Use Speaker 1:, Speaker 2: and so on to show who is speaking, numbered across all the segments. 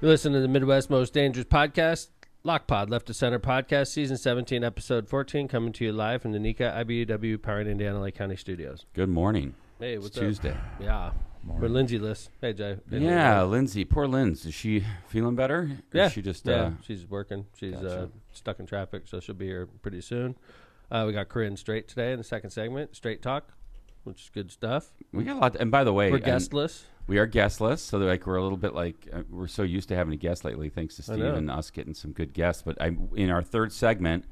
Speaker 1: You listen to the Midwest's most dangerous podcast, LOCPod, Left to Center Podcast, Season 17, Episode 14, coming to you live from the NECA IBEW Power in Indiana Lake County Studios.
Speaker 2: Good morning.
Speaker 1: Hey, what's
Speaker 2: up? Tuesday.
Speaker 1: Yeah. We're Lindsay list. Hey, Jay.
Speaker 2: Yeah, Lindsay. Poor Lindsay. Is she feeling better?
Speaker 1: Yeah.
Speaker 2: Is she just,
Speaker 1: she's working. She's
Speaker 2: gotcha.
Speaker 1: Stuck in traffic, so she'll be here pretty soon. We got Corinne Straight today in the second segment, Straight Talk, which is good stuff.
Speaker 2: We got a lot. And by the way,
Speaker 1: we're guestless.
Speaker 2: We are guestless, so we're a little bit like we're so used to having a guest lately, thanks to Steve and us getting some good guests. But in our third segment,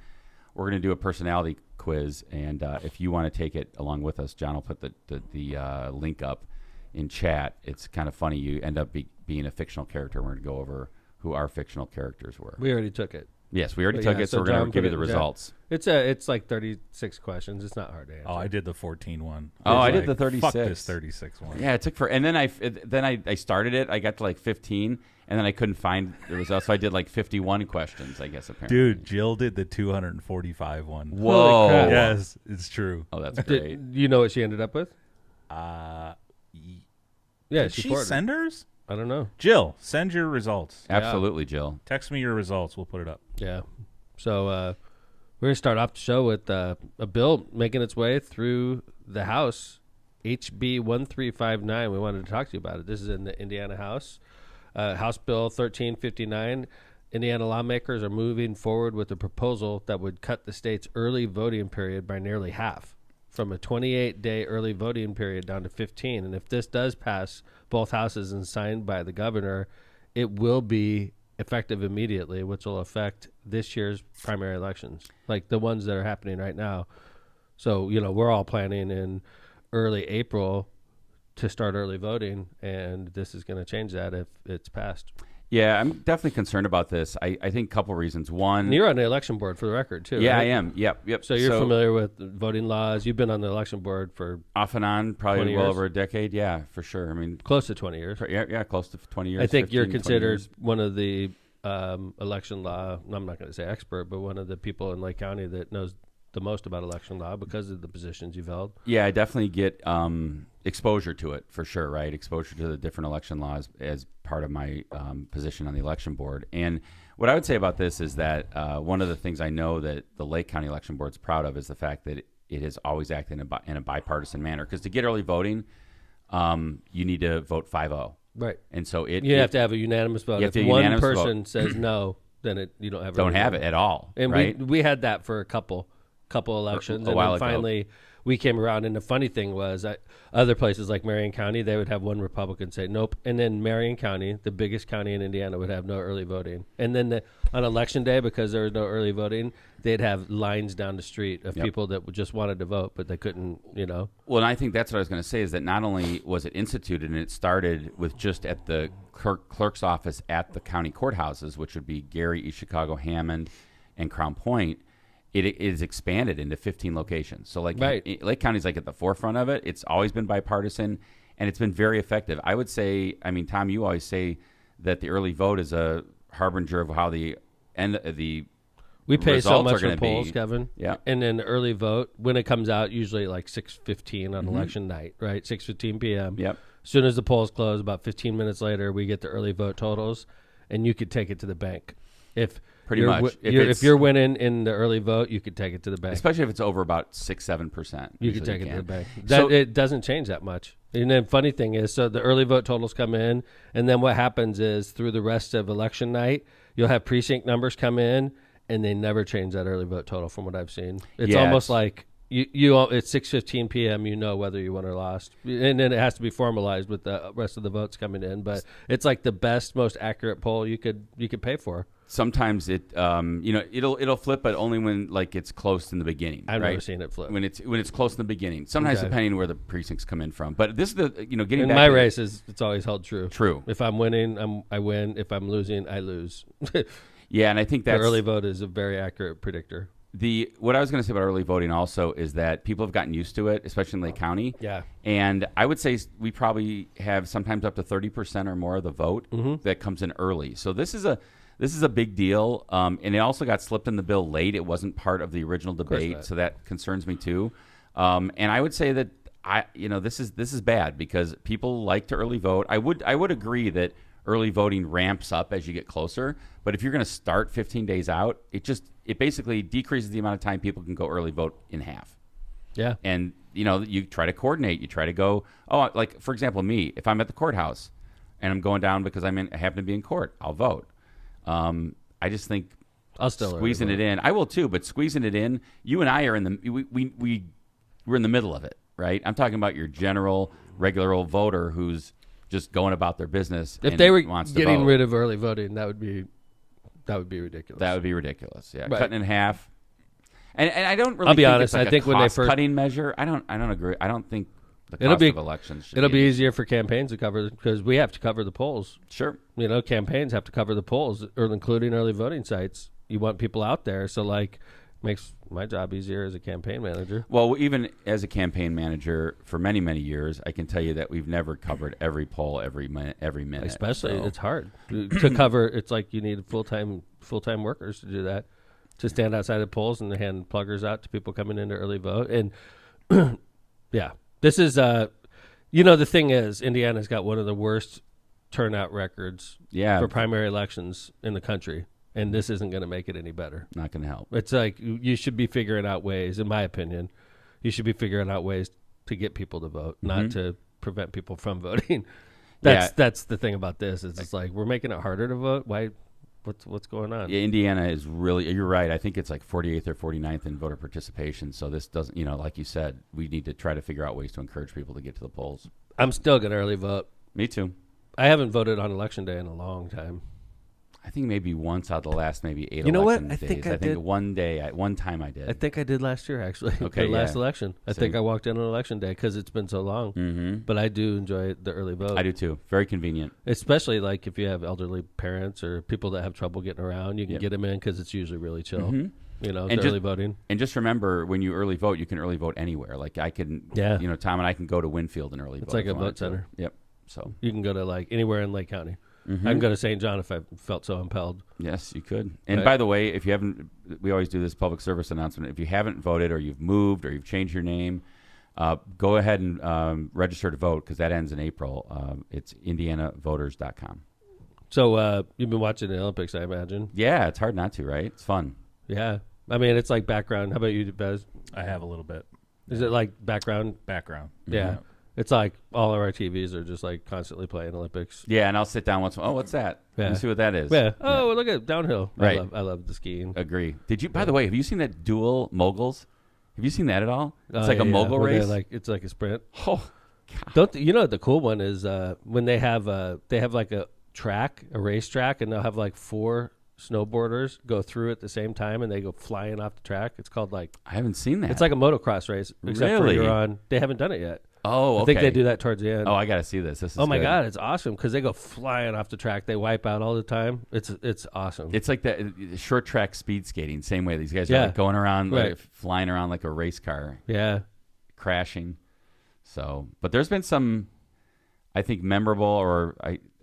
Speaker 2: we're going to do a personality quiz, and if you want to take it along with us, John will put the link up in chat. It's kind of funny. You end up being a fictional character. We're going to go over who our fictional characters were.
Speaker 1: We already took it.
Speaker 2: Yes, we already took it, so we're going to give you the results.
Speaker 1: It's like 36 questions. It's not hard to answer.
Speaker 3: Oh, I did the 14 one.
Speaker 2: I did the 36.
Speaker 3: Fuck this 36 one.
Speaker 2: Yeah, it took and then I started it. I got to like 15, and then I couldn't find the results, so I did like 51 questions, I guess, apparently.
Speaker 3: Dude, Jill did the 245 one.
Speaker 2: Whoa.
Speaker 3: Yes, it's true.
Speaker 2: Oh, that's great.
Speaker 1: You know what she ended up with?
Speaker 3: Yeah,
Speaker 1: did
Speaker 3: she send hers?
Speaker 1: I don't know.
Speaker 3: Jill, send your results.
Speaker 2: Absolutely, Jill.
Speaker 3: Text me your results. We'll put it up.
Speaker 1: Yeah. So we're going to start off the show with a bill making its way through the House, HB 1359. We wanted to talk to you about it. This is in the Indiana House. House Bill 1359. Indiana lawmakers are moving forward with a proposal that would cut the state's early voting period by nearly half, from a 28-day early voting period down to 15. And if this does pass both houses and signed by the governor, it will be effective immediately, which will affect this year's primary elections, like the ones that are happening right now. So, we're all planning in early April to start early voting, and this is going to change that if it's passed.
Speaker 2: Yeah, I'm definitely concerned about this. I think a couple reasons. One,
Speaker 1: and you're on the election board for the record, too.
Speaker 2: Yeah,
Speaker 1: right?
Speaker 2: I am. Yep.
Speaker 1: So you're familiar with voting laws. You've been on the election board for
Speaker 2: off and on, probably well over a decade. Yeah, for sure. I mean,
Speaker 1: close to 20 years.
Speaker 2: Yeah, close to 20 years.
Speaker 1: I think you're considered one of the election law. I'm not going to say expert, but one of the people in Lake County that knows the most about election law because of the positions you've held.
Speaker 2: Yeah, I definitely get exposure to it for sure, right? Exposure to the different election laws as part of my position on the election board. And what I would say about this is that one of the things I know that the Lake County Election Board is proud of is the fact that it has always acted in a bipartisan manner. Because to get early voting, you need to vote 5-0.
Speaker 1: Right.
Speaker 2: And so
Speaker 1: you have to have a unanimous vote. If one person says no, then you don't have
Speaker 2: it at all.
Speaker 1: And
Speaker 2: right?
Speaker 1: we had that for a couple elections,
Speaker 2: a while
Speaker 1: then finally we came around. And the funny thing was, other places like Marion County, they would have one Republican say nope, and then Marion County, the biggest county in Indiana, would have no early voting. And then on election day, because there was no early voting, they'd have lines down the street of people that just wanted to vote, but they couldn't.
Speaker 2: Well, and I think that's what I was going to say is that not only was it instituted, and it started with just at the clerk's office at the county courthouses, which would be Gary, East Chicago, Hammond, and Crown Point. It is expanded into 15 locations. So Lake County's like at the forefront of it. It's always been bipartisan, and it's been very effective. I would say, Tom, you always say that the early vote is a harbinger of how the
Speaker 1: we pay so much for
Speaker 2: be.
Speaker 1: polls, Kevin.
Speaker 2: Yeah.
Speaker 1: And then the early vote, when it comes out, usually like 6:15 on election night, right? 6:15 p.m.
Speaker 2: Yep.
Speaker 1: As soon as the polls close, about 15 minutes later, we get the early vote totals, and you could take it to the bank. If you're winning in the early vote, you could take it to the bank.
Speaker 2: Especially if it's over about 6-7%.
Speaker 1: You could take it to the bank. It doesn't change that much. And the funny thing is, so the early vote totals come in, and then what happens is through the rest of election night, you'll have precinct numbers come in, and they never change that early vote total from what I've seen. It's almost like it's 6:15 p.m. You know whether you won or lost, and then it has to be formalized with the rest of the votes coming in. But it's like the best, most accurate poll you could pay for.
Speaker 2: Sometimes it'll flip, but only when it's close in the beginning.
Speaker 1: I've never seen it flip
Speaker 2: when it's close in the beginning. Sometimes depending where the precincts come in from. But this is getting
Speaker 1: in
Speaker 2: back
Speaker 1: my
Speaker 2: to
Speaker 1: races, it's always held true.
Speaker 2: True.
Speaker 1: If I'm winning, I win. If I'm losing, I lose.
Speaker 2: Yeah, and I think
Speaker 1: the early vote is a very accurate predictor.
Speaker 2: What I was going to say about early voting also is that people have gotten used to it, especially in Lake County.
Speaker 1: Yeah.
Speaker 2: And I would say we probably have sometimes up to 30% or more of the vote that comes in early. So this is a big deal. And it also got slipped in the bill late. It wasn't part of the original debate, so that concerns me too. And I would say that this is bad because people like to early vote. I would agree that early voting ramps up as you get closer. But if you're going to start 15 days out, it basically decreases the amount of time people can go early vote in half.
Speaker 1: Yeah.
Speaker 2: And, you try to coordinate. You try to go, like, for example, me, if I'm at the courthouse and I'm going down because I happen to be in court, I'll vote. I just think
Speaker 1: I'll still
Speaker 2: squeezing it in. I will too, but squeezing it in, you and I are we're in the middle of it, right? I'm talking about your general, regular old voter who's just going about their business.
Speaker 1: If they were getting rid of early voting, that would be ridiculous.
Speaker 2: That would be ridiculous. Yeah,
Speaker 1: right.
Speaker 2: Cutting in half. And I don't really.
Speaker 1: I'll be
Speaker 2: think
Speaker 1: honest.
Speaker 2: It's like
Speaker 1: I think when they first
Speaker 2: cutting measure, I don't agree. I don't think the cost of elections.
Speaker 1: It'll be easier for campaigns to cover because we have to cover the polls.
Speaker 2: Sure.
Speaker 1: Campaigns have to cover the polls, including early voting sites. You want people out there, so makes my job easier as a campaign manager.
Speaker 2: Well, even as a campaign manager for many, many years, I can tell you that we've never covered every poll every minute.
Speaker 1: Especially, it's hard to cover. It's like you need full-time workers to do that, to stand outside the polls and hand pluggers out to people coming in to early vote. And yeah, this is the thing is, Indiana's got one of the worst turnout records for primary elections in the country. And this isn't going to make it any better.
Speaker 2: Not going to help.
Speaker 1: It's like you should be figuring out ways, in my opinion, you should be figuring out ways to get people to vote, not to prevent people from voting. That's the thing about this. It's like we're making it harder to vote. Why? What's going on?
Speaker 2: Yeah, Indiana is really, you're right. I think it's like 48th or 49th in voter participation. So this doesn't, like you said, we need to try to figure out ways to encourage people to get to the polls.
Speaker 1: I'm still going to early vote.
Speaker 2: Me too.
Speaker 1: I haven't voted on Election Day in a long time.
Speaker 2: I think maybe once out of the last maybe 8
Speaker 1: You know what?
Speaker 2: election
Speaker 1: I
Speaker 2: days.
Speaker 1: think I did.
Speaker 2: One time I did.
Speaker 1: I think I did last year, actually.
Speaker 2: Okay,
Speaker 1: the last election. I think I walked in on Election Day because it's been so long.
Speaker 2: Mm-hmm.
Speaker 1: But I do enjoy the early vote.
Speaker 2: I do too. Very convenient.
Speaker 1: Especially like if you have elderly parents or people that have trouble getting around, you can get them in because it's usually really chill.
Speaker 2: Mm-hmm.
Speaker 1: Early voting.
Speaker 2: And just remember, when you early vote, you can early vote anywhere. Like I can, Tom and I can go to Winfield and early vote.
Speaker 1: It's like a vote center.
Speaker 2: Yep. So
Speaker 1: you can go to anywhere in Lake County. Mm-hmm. I can go to St. John if I felt so impelled.
Speaker 2: Yes, you could. And by the way, if you haven't, we always do this public service announcement. If you haven't voted or you've moved or you've changed your name, go ahead and register to vote because that ends in April. It's indianavoters.com.
Speaker 1: So you've been watching the Olympics, I imagine.
Speaker 2: Yeah, it's hard not to, right? It's fun.
Speaker 1: Yeah. I mean, it's like background. How about you, Bez?
Speaker 3: I have a little bit.
Speaker 1: Is it like background?
Speaker 3: Background.
Speaker 1: Yeah. It's like all of our TVs are just like constantly playing Olympics.
Speaker 2: Yeah, and I'll sit down once. Oh, what's that?
Speaker 1: Yeah.
Speaker 2: Let me see what that is.
Speaker 1: Yeah. Oh, look at downhill.
Speaker 2: Right.
Speaker 1: I love the skiing.
Speaker 2: Agree. Did you? By the way, have you seen that dual moguls? Have you seen that at all? It's like a mogul race.
Speaker 1: It's like a sprint.
Speaker 2: Oh,
Speaker 1: God. The cool one is when they have like a racetrack, and they'll have like 4 snowboarders go through at the same time, and they go flying off the track. It's called I
Speaker 2: haven't seen that.
Speaker 1: It's like a motocross race, except for you're on. They haven't done it yet.
Speaker 2: Oh, okay.
Speaker 1: I think they do that towards the end.
Speaker 2: Oh, I got to see this. This is
Speaker 1: my
Speaker 2: good.
Speaker 1: God, it's awesome because they go flying off the track. They wipe out all the time. It's awesome.
Speaker 2: It's like the short track speed skating. Same way these guys are going around, flying around like a race car.
Speaker 1: Yeah,
Speaker 2: crashing. So, but there's been some, I think, memorable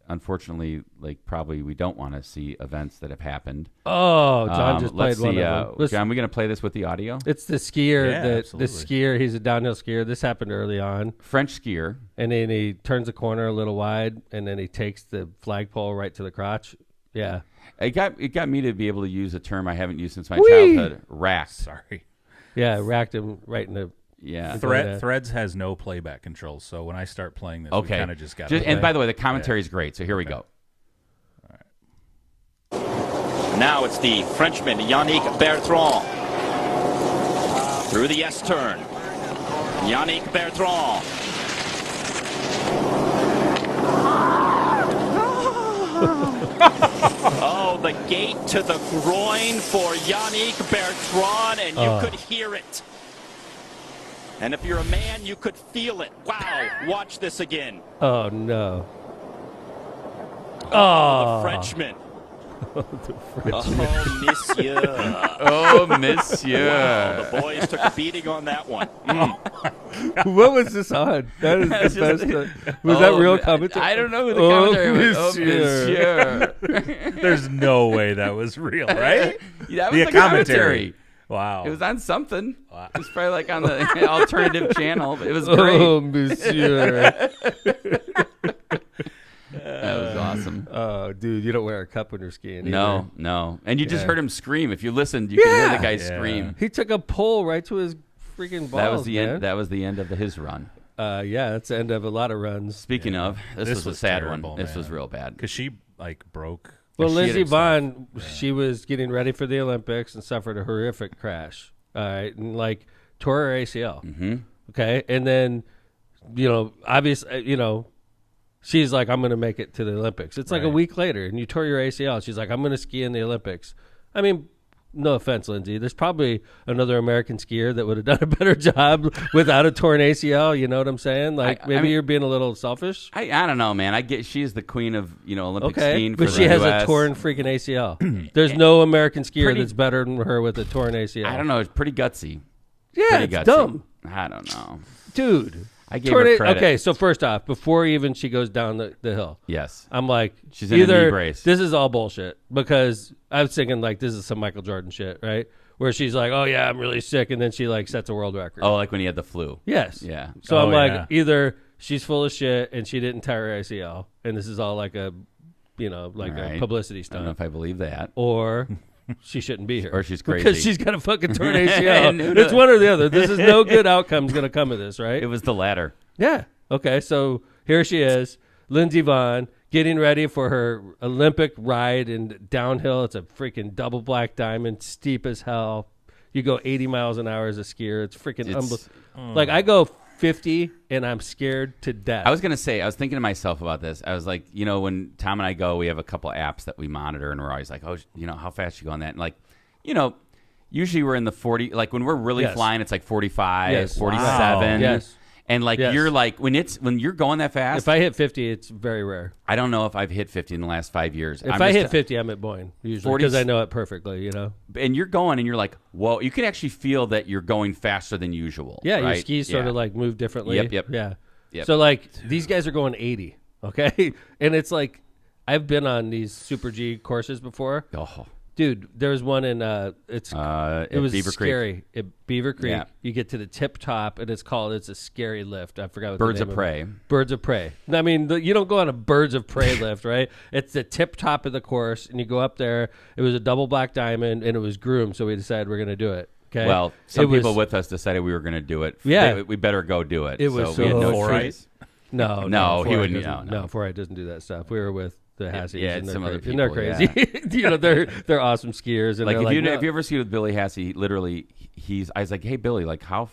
Speaker 2: unfortunately, probably we don't want to see events that have happened.
Speaker 1: Oh, John just played one of them.
Speaker 2: John, we going to play this with the audio?
Speaker 1: It's the skier.
Speaker 3: Yeah,
Speaker 1: the skier, he's a downhill skier. This happened early on.
Speaker 2: French skier.
Speaker 1: And then he turns the corner a little wide, and then he takes the flagpole right to the crotch. Yeah.
Speaker 2: It got me to be able to use a term I haven't used since my childhood, racked.
Speaker 3: Sorry.
Speaker 1: Yeah, racked him right in the...
Speaker 2: Yeah.
Speaker 3: Threads has no playback controls, so when I start playing this, we kind of just got to...
Speaker 2: And by the way, the commentary is great, so here we go.
Speaker 4: All right. Now it's the Frenchman, Yannick Bertrand. Through the S-turn. Yannick Bertrand. Oh, the gate to the groin for Yannick Bertrand, and you could hear it. And if you're a man, you could feel it. Wow, watch this again.
Speaker 1: Oh, no.
Speaker 4: Oh, the Frenchman. Oh, monsieur.
Speaker 2: Oh, monsieur.
Speaker 4: Wow, the boys took a beating on that one.
Speaker 1: What was this on? That is the best. Was that real commentary?
Speaker 2: I don't know who the commentary was. Oh, monsieur.
Speaker 3: There's no way that was real, right?
Speaker 2: That was the commentary.
Speaker 3: Wow.
Speaker 2: It was on something. Wow. It was probably like on the alternative channel, but it was great.
Speaker 1: Oh, monsieur.
Speaker 2: That was awesome.
Speaker 1: Oh, dude, you don't wear a cup when you're skiing.
Speaker 2: No, no. And you just heard him scream. If you listened, you could hear the guy scream.
Speaker 1: He took a pole right to his freaking balls.
Speaker 2: That was the end. That was the end of his run.
Speaker 1: That's the end of a lot of runs.
Speaker 2: Speaking of, this was a sad
Speaker 3: terrible,
Speaker 2: one. This was real bad
Speaker 3: because she broke.
Speaker 1: Well, Lindsey Vonn, she was getting ready for the Olympics and suffered a horrific crash. All right, and tore her ACL.
Speaker 2: Mm-hmm.
Speaker 1: Okay, and then obviously, she's like, I'm going to make it to the Olympics. It's like a week later, and you tore your ACL. She's like, I'm going to ski in the Olympics. I mean, no offense, Lindsey. There's probably another American skier that would have done a better job without a torn ACL. You know what I'm saying? Maybe you're being a little selfish.
Speaker 2: I don't know, man. I get she's the queen of Olympic skiing.
Speaker 1: But she has a torn freaking ACL. There's no American skier that's better than her with a torn ACL.
Speaker 2: I don't know. It's pretty gutsy.
Speaker 1: Yeah, it's dumb.
Speaker 2: I don't know,
Speaker 1: dude.
Speaker 2: I gave her credit.
Speaker 1: Okay, so first off, before even she goes down the hill,
Speaker 2: yes,
Speaker 1: I'm like,
Speaker 2: she's in a knee brace.
Speaker 1: This is all bullshit, because I was thinking this is some Michael Jordan shit, right? Where she's like, oh yeah, I'm really sick, and then she sets a world record.
Speaker 2: Oh, like when he had the flu.
Speaker 1: Yes.
Speaker 2: Yeah.
Speaker 1: So I'm like, either she's full of shit and she didn't tear her ACL, and this is all like a publicity stunt.
Speaker 2: I don't know if I believe that.
Speaker 1: Or she shouldn't be here.
Speaker 2: Or she's crazy.
Speaker 1: Because she's got a fucking torn ACL. It's one or the other. This is no good outcome's going to come of this, right?
Speaker 2: It was the latter.
Speaker 1: Yeah. Okay, so here she is, Lindsey Vonn, getting ready for her Olympic ride in downhill. It's a freaking double black diamond, steep as hell. You go 80 miles an hour as a skier. It's freaking unbelievable. I go 50 and I'm scared to death.
Speaker 2: I was going to say, I was thinking to myself about this. I was like, when Tom and I go, we have a couple apps that we monitor, and we're always like, oh, how fast you go on that? And usually we're in the 40, when we're really flying, it's 45, 47.
Speaker 1: Wow. Yes.
Speaker 2: And you're when you're going that fast.
Speaker 1: If I hit 50, it's very rare.
Speaker 2: I don't know if I've hit 50 in the last 5 years.
Speaker 1: If I hit 50, I'm at Boyne usually because I know it perfectly.
Speaker 2: And you're going, and you're like, whoa! You can actually feel that you're going faster than usual.
Speaker 1: Yeah,
Speaker 2: right?
Speaker 1: your skis sort of move differently.
Speaker 2: Yep.
Speaker 1: Yeah.
Speaker 2: Yep.
Speaker 1: So these guys are going 80. Okay, and it's I've been on these Super G courses before.
Speaker 2: Oh.
Speaker 1: Dude, there was one in it was
Speaker 2: Beaver
Speaker 1: scary.
Speaker 2: Creek.
Speaker 1: At Beaver Creek,
Speaker 2: yeah.
Speaker 1: You get to the tip top, and it's a scary lift. I forgot what
Speaker 2: Birds
Speaker 1: the name
Speaker 2: of Prey.
Speaker 1: Birds of Prey. I mean, you don't go on a Birds of Prey lift, right? It's the tip top of the course, and you go up there. It was a double black diamond, and it was groomed, so we decided we're going to do it. Okay.
Speaker 2: Well, some people with us decided we were going to do it.
Speaker 1: Yeah.
Speaker 2: We better go do it.
Speaker 1: It was
Speaker 2: we had no choice.
Speaker 1: No,
Speaker 2: he wouldn't.
Speaker 1: No, 4i doesn't do that stuff. We were with the Hassies,
Speaker 2: and some other people,
Speaker 1: and they're crazy. Yeah. they're awesome skiers. And
Speaker 2: if you ever ski with Billy Hassey, literally, I was like, hey Billy,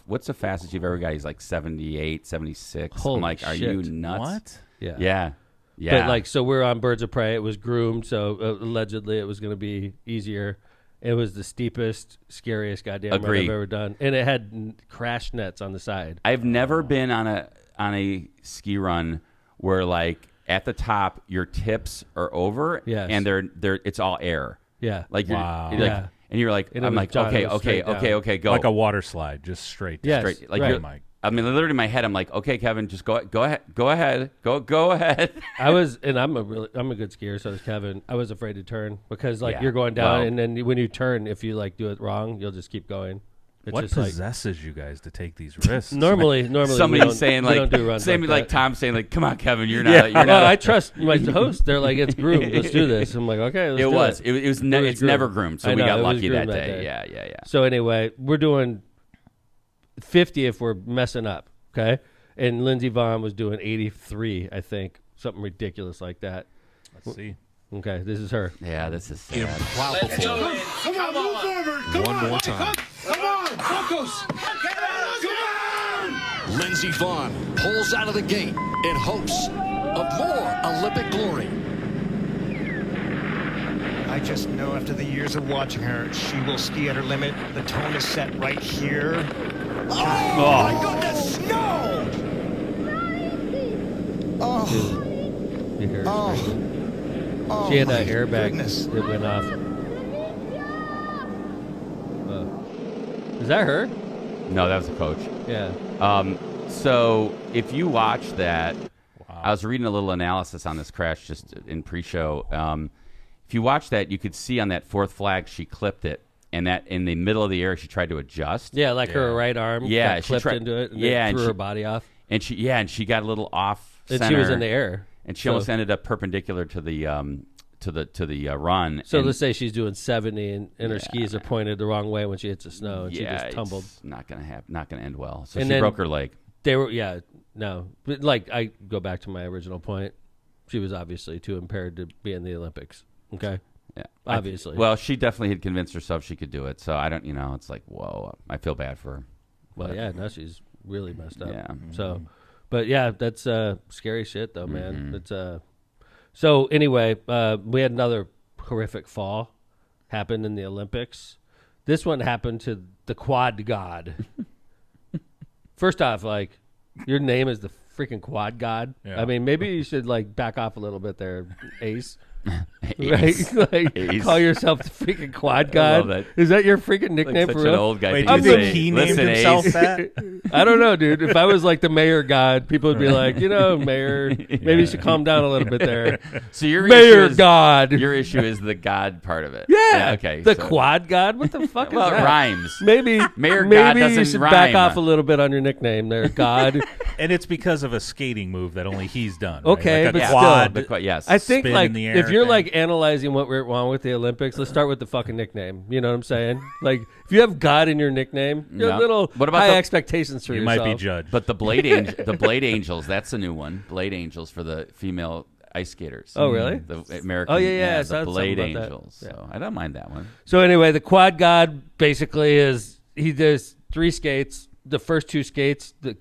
Speaker 2: what's the fastest you've ever got? He's 78, 76.
Speaker 1: Holy
Speaker 2: I'm like,
Speaker 1: shit.
Speaker 2: are you nuts?
Speaker 3: What?
Speaker 2: Yeah.
Speaker 1: But so we're on Birds of Prey. It was groomed, so allegedly it was going to be easier. It was the steepest, scariest goddamn ride I've ever done, and it had crash nets on the side.
Speaker 2: I've never been on a ski run where at the top, your tips are over, and they're it's all air.
Speaker 1: Yeah,
Speaker 2: wow. And you're like, and I'm like, okay, go.
Speaker 3: Like a water slide, just straight.
Speaker 1: Yes,
Speaker 2: straight.
Speaker 1: right.
Speaker 2: I mean, literally in my head, I'm like, okay, Kevin, just go ahead.
Speaker 1: I was, and I'm a good skier, so is Kevin. I was afraid to turn because you're going down, and then when you turn, if you do it wrong, you'll just keep going. It's
Speaker 3: what
Speaker 1: just
Speaker 3: possesses you guys to take these risks?
Speaker 1: Normally,
Speaker 2: somebody's saying
Speaker 1: we don't do runs
Speaker 2: Tom saying come on, Kevin, you're not. You're not.
Speaker 1: I trust my host. They're like, it's groomed. Let's do this. I'm like, okay. Let's do it.
Speaker 2: It's never groomed, so we got lucky that day. Yeah.
Speaker 1: So anyway, we're doing 50 if we're messing up. Okay, and Lindsey Vonn was doing 83, I think, something ridiculous like that.
Speaker 3: Let's see.
Speaker 1: Okay, this is her.
Speaker 2: Yeah, this is sad.
Speaker 5: Improbable. Come on, move forward. One more time. Come on, focus. Come on. Lindsey Vonn pulls out of the gate in hopes of more Olympic glory.
Speaker 6: I just know after the years of watching her, she will ski at her limit. The tone is set right here. Oh. My goodness, no!
Speaker 1: Oh. She had an airbag that went off. Is that her?
Speaker 2: No, that was the coach.
Speaker 1: Yeah.
Speaker 2: So if you watch that, I was reading a little analysis on this crash just in pre-show. If you watch that, you could see on that fourth flag she clipped it, and that in the middle of the air she tried to adjust.
Speaker 1: Yeah, her right arm got clipped into it, and threw her body off.
Speaker 2: And she got a little off center.
Speaker 1: And she was in the air.
Speaker 2: and she almost ended up perpendicular to the run.
Speaker 1: So let's say she's doing 70 and her skis are pointed the wrong way when she hits the snow, and she just tumbled.
Speaker 2: It's not gonna end well. So she broke her leg.
Speaker 1: But like I go back to my original point. She was obviously too impaired to be in the Olympics. Okay.
Speaker 2: Yeah,
Speaker 1: obviously.
Speaker 2: Well, she definitely had convinced herself she could do it. So I don't, it's like, whoa, I feel bad for her.
Speaker 1: Well, now she's really messed up.
Speaker 2: Yeah.
Speaker 1: So, but yeah, that's scary shit though, man. It's So anyway, we had another horrific fall happen in the Olympics. This one happened to the quad god. First off, like, your name is the freaking quad god. Yeah. I mean, maybe you should like back off a little bit there, Ace. Right? Like, Ace. Call yourself the freaking quad god. That. Is that your freaking nickname
Speaker 2: like
Speaker 1: for real?
Speaker 2: An old guy.
Speaker 3: Wait, do you think he named himself that?
Speaker 1: I don't know, dude. If I was like the mayor god, people would be like, mayor, maybe you should calm down a little bit there.
Speaker 2: So your
Speaker 1: mayor god.
Speaker 2: Your issue is the god part of it.
Speaker 1: Yeah.
Speaker 2: Okay.
Speaker 1: The quad god. What the fuck is that?
Speaker 2: Well, it rhymes.
Speaker 1: Maybe
Speaker 2: mayor god doesn't
Speaker 1: you should
Speaker 2: rhyme.
Speaker 1: back off a little bit on your nickname there, god.
Speaker 3: And it's because of a skating move that only he's done. Right?
Speaker 1: Okay,
Speaker 3: like
Speaker 1: but
Speaker 3: quad.
Speaker 1: still,
Speaker 2: yes.
Speaker 1: I think like if you're
Speaker 3: thing.
Speaker 1: like analyzing what went wrong with the Olympics, let's start with the fucking nickname. You know what I'm saying? Like, if you have God in your nickname, you're a little high expectations for yourself.
Speaker 3: You might be judged.
Speaker 2: But the Blade Angels, that's a new one. Blade Angels for the female ice skaters.
Speaker 1: Oh, really?
Speaker 2: The American.
Speaker 1: Oh, yeah.
Speaker 2: The Blade Angels. So I don't mind that one.
Speaker 1: So anyway, the quad god basically is he does 3 skates. The first 2 skates, the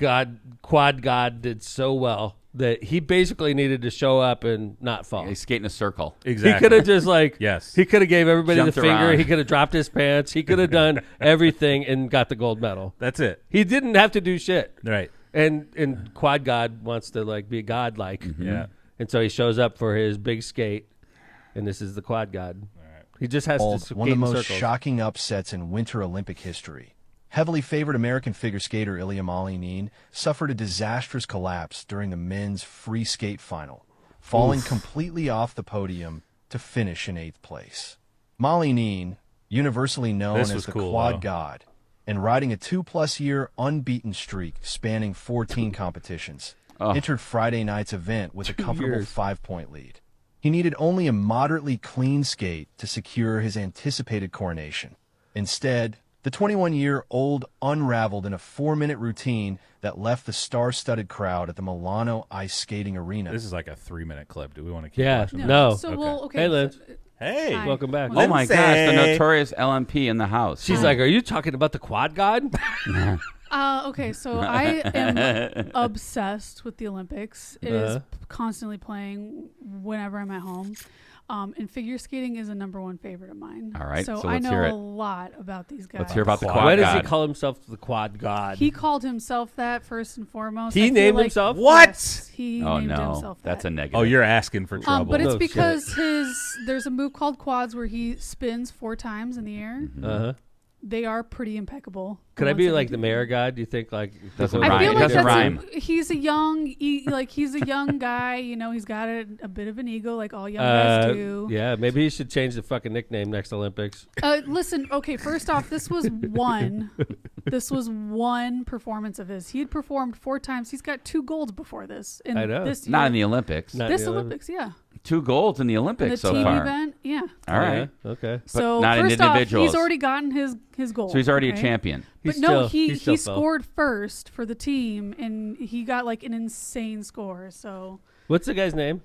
Speaker 1: quad god did so well that he basically needed to show up and not fall.
Speaker 2: He's skating a circle.
Speaker 3: Exactly.
Speaker 1: He could have just like,
Speaker 3: yes.
Speaker 1: He could have gave everybody
Speaker 2: Jumped
Speaker 1: the finger.
Speaker 2: Around.
Speaker 1: He could have dropped his pants. He could have done everything and got the gold medal.
Speaker 3: That's it.
Speaker 1: He didn't have to do shit.
Speaker 3: Right.
Speaker 1: And quad god wants to like be godlike.
Speaker 2: Mm-hmm.
Speaker 3: Yeah.
Speaker 1: And so he shows up for his big skate, and this is the quad god. Right. He just has to skate
Speaker 7: one of the most
Speaker 1: circles.
Speaker 7: Shocking upsets in Winter Olympic history. Heavily favored American figure skater Ilya Malinin suffered a disastrous collapse during the men's free skate final, falling completely off the podium to finish in 8th place. Malinin, universally known as the quad god, and riding a 2+ year unbeaten streak spanning 14 competitions, entered Friday night's event with a comfortable 5-point lead. He needed only a moderately clean skate to secure his anticipated coronation. Instead, the 21-year-old unraveled in a 4-minute routine that left the star-studded crowd at the Milano Ice Skating Arena.
Speaker 3: This is like a 3-minute clip. Do we want to keep watching?
Speaker 1: No.
Speaker 8: So,
Speaker 3: okay.
Speaker 1: Hey, Lynn.
Speaker 3: Hey.
Speaker 8: Hi.
Speaker 1: Welcome back.
Speaker 2: Oh, my gosh. The notorious LMP in the house.
Speaker 1: She's like, are you talking about the quad god?
Speaker 8: Okay, so I am obsessed with the Olympics. It is constantly playing whenever I'm at home. And figure skating is a #1 favorite of mine.
Speaker 2: All right,
Speaker 8: so
Speaker 2: so
Speaker 8: I
Speaker 2: let's hear
Speaker 8: know
Speaker 2: it.
Speaker 8: a lot about these guys.
Speaker 2: Let's hear about the quad
Speaker 1: Why
Speaker 2: god.
Speaker 1: does he call himself the quad god?
Speaker 8: He called himself that first and foremost.
Speaker 1: He
Speaker 8: I feel
Speaker 1: named
Speaker 8: like
Speaker 1: himself?
Speaker 3: What?
Speaker 8: Yes, he
Speaker 2: Oh,
Speaker 8: named
Speaker 2: no.
Speaker 8: himself that.
Speaker 2: That's a negative.
Speaker 3: Oh, you're asking for trouble.
Speaker 8: But it's
Speaker 1: No
Speaker 8: because there's a move called quads where he spins 4 times in the air.
Speaker 1: Uh-huh.
Speaker 8: They are pretty impeccable.
Speaker 1: Could I be like the mayor god? Do you think like
Speaker 2: Doesn't
Speaker 8: I
Speaker 2: rhyme.
Speaker 8: feel
Speaker 2: It
Speaker 8: like
Speaker 2: doesn't rhyme.
Speaker 8: he's a young, he's a young guy. He's got a bit of an ego, like all young guys do.
Speaker 1: Yeah, maybe he should change the fucking nickname next Olympics.
Speaker 8: Listen, okay. First off, this was one performance of his. He had performed 4 times. He's got 2 golds before this.
Speaker 1: I know.
Speaker 8: This year.
Speaker 2: Not in the Olympics.
Speaker 1: Not
Speaker 8: This
Speaker 1: in the
Speaker 8: Olympics, yeah.
Speaker 2: 2 golds in the Olympics
Speaker 8: The
Speaker 2: so
Speaker 8: team
Speaker 2: far.
Speaker 8: event, yeah.
Speaker 2: All right.
Speaker 1: Yeah, okay.
Speaker 8: So
Speaker 2: not in
Speaker 8: first off,
Speaker 2: individuals.
Speaker 8: he's already gotten his goal.
Speaker 2: So he's already a
Speaker 8: okay?
Speaker 2: champion.
Speaker 8: But
Speaker 1: He's
Speaker 8: no,
Speaker 1: still-
Speaker 8: he
Speaker 1: still fell.
Speaker 8: scored first for the team, and he got like an insane score. So
Speaker 1: What's the guy's name?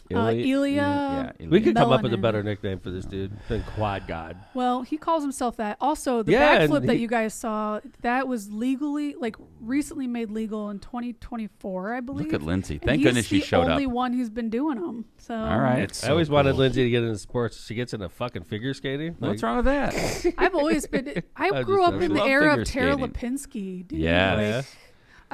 Speaker 8: Ilya.
Speaker 1: We could come up with a
Speaker 8: Melanin.
Speaker 1: better nickname for this dude than Quad God.
Speaker 8: Well, he calls himself that. Also, the
Speaker 1: Yeah, and
Speaker 8: backflip that
Speaker 1: he-
Speaker 8: you guys saw, that was recently made legal in 2024, I believe.
Speaker 2: Look at Lindsay.
Speaker 8: And
Speaker 2: Thank
Speaker 8: he's
Speaker 2: goodness she showed
Speaker 8: the
Speaker 2: up.
Speaker 8: only one who's been doing them. So
Speaker 2: All right.
Speaker 3: It's
Speaker 1: I
Speaker 3: so
Speaker 1: always wanted
Speaker 3: cool.
Speaker 1: Lindsay to get into sports. She gets into fucking figure skating.
Speaker 2: What's wrong with that?
Speaker 8: I've always been. I
Speaker 1: I
Speaker 8: grew
Speaker 1: just-
Speaker 8: up
Speaker 1: I
Speaker 8: in the
Speaker 2: love
Speaker 8: era
Speaker 2: figure
Speaker 8: of Tara
Speaker 2: skating.
Speaker 8: Lipinski. Dude.
Speaker 2: Yes.
Speaker 8: Like,
Speaker 1: Yeah.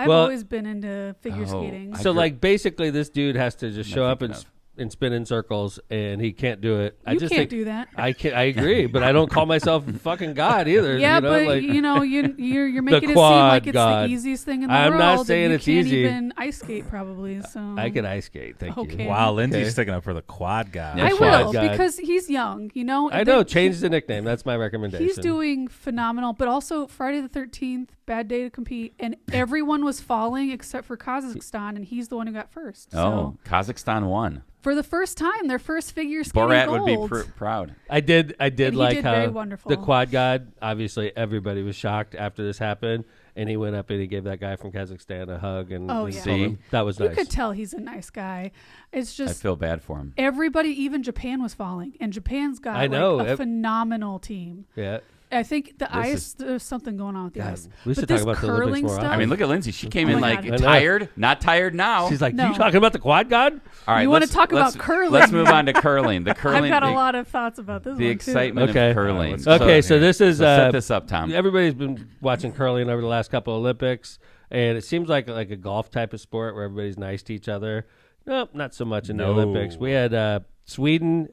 Speaker 8: I've
Speaker 1: Well-
Speaker 8: always been into figure skating.
Speaker 2: I
Speaker 1: So
Speaker 2: grew-
Speaker 1: basically this dude has to just show up and and spin in circles, and he can't do it.
Speaker 8: You can't do that.
Speaker 1: I agree, but I don't call myself fucking God either.
Speaker 8: Yeah,
Speaker 1: you know?
Speaker 8: but
Speaker 1: like,
Speaker 8: you're making it seem like it's the easiest thing in the world.
Speaker 1: I'm not saying it's easy.
Speaker 8: You can't even ice skate probably. So
Speaker 1: I can ice skate. Thank you.
Speaker 3: Wow, Lindsay's sticking up for the quad guy.
Speaker 8: I will because he's young. You know.
Speaker 1: I know. Change the nickname. That's my recommendation.
Speaker 8: He's doing phenomenal, but also Friday the 13th, bad day to compete, and everyone was falling except for Kazakhstan, and he's the one who got first.
Speaker 2: Oh,
Speaker 8: so.
Speaker 2: Kazakhstan won.
Speaker 8: For the first time, their first figure skating
Speaker 2: Borat
Speaker 8: gold.
Speaker 2: would be proud.
Speaker 1: I did like how
Speaker 8: wonderful.
Speaker 1: the quad god, obviously everybody was shocked after this happened, and he went up and he gave that guy from Kazakhstan a hug and
Speaker 2: See?
Speaker 1: That was nice.
Speaker 8: You could tell he's a nice guy. It's just
Speaker 2: I feel bad for him.
Speaker 8: Everybody, even Japan was falling, and Japan's got a phenomenal team.
Speaker 1: Yeah.
Speaker 8: I think the ice, there's something going on with the ice.
Speaker 1: We should
Speaker 8: but
Speaker 1: talk about the Olympics more often.
Speaker 2: I mean, look at Lindsay. She came in tired, not tired now.
Speaker 1: She's like, you talking about the quad god?
Speaker 2: All right,
Speaker 8: you want to talk about curling?
Speaker 2: Let's move on to curling. The curling.
Speaker 8: I've got a lot of thoughts about this.
Speaker 2: The excitement of curling.
Speaker 1: Okay, so this is
Speaker 2: set this up, Tom.
Speaker 1: Everybody's been watching curling over the last couple of Olympics, and it seems like a golf type of sport where everybody's nice to each other. Nope, not so much in the Olympics. We had Sweden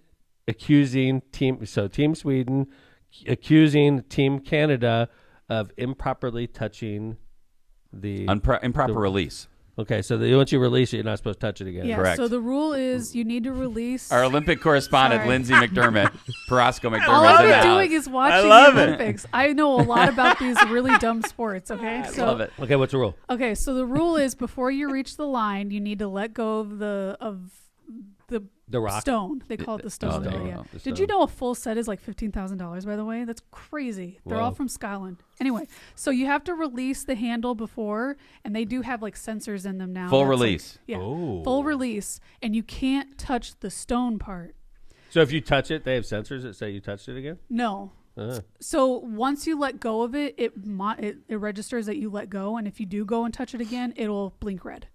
Speaker 1: accusing Team Sweden accusing Team Canada of improperly touching the
Speaker 2: improper release.
Speaker 1: Okay, so once you release it, you're not supposed to touch it again.
Speaker 8: Yeah,
Speaker 2: correct.
Speaker 8: So the rule is you need to release.
Speaker 2: Our Olympic correspondent, Lindsay McDermott, Parasco McDermott.
Speaker 8: All I'm doing is watching the Olympics. I know a lot about these really dumb sports. Okay,
Speaker 2: I love it.
Speaker 1: Okay, what's the rule?
Speaker 8: Okay, so the rule is before you reach the line, you need to let go of the
Speaker 1: rock
Speaker 8: stone. They call it the stone. Did you know a full set is like $15,000? By the way, that's crazy. They're all from Scotland. Anyway, so you have to release the handle before, and they do have like sensors in them now.
Speaker 2: Full release.
Speaker 8: Full release, and you can't touch the stone part.
Speaker 1: So if you touch it, they have sensors that say you touched it again?
Speaker 8: No. So once you let go of it, it registers that you let go, and if you do go and touch it again, it'll blink red.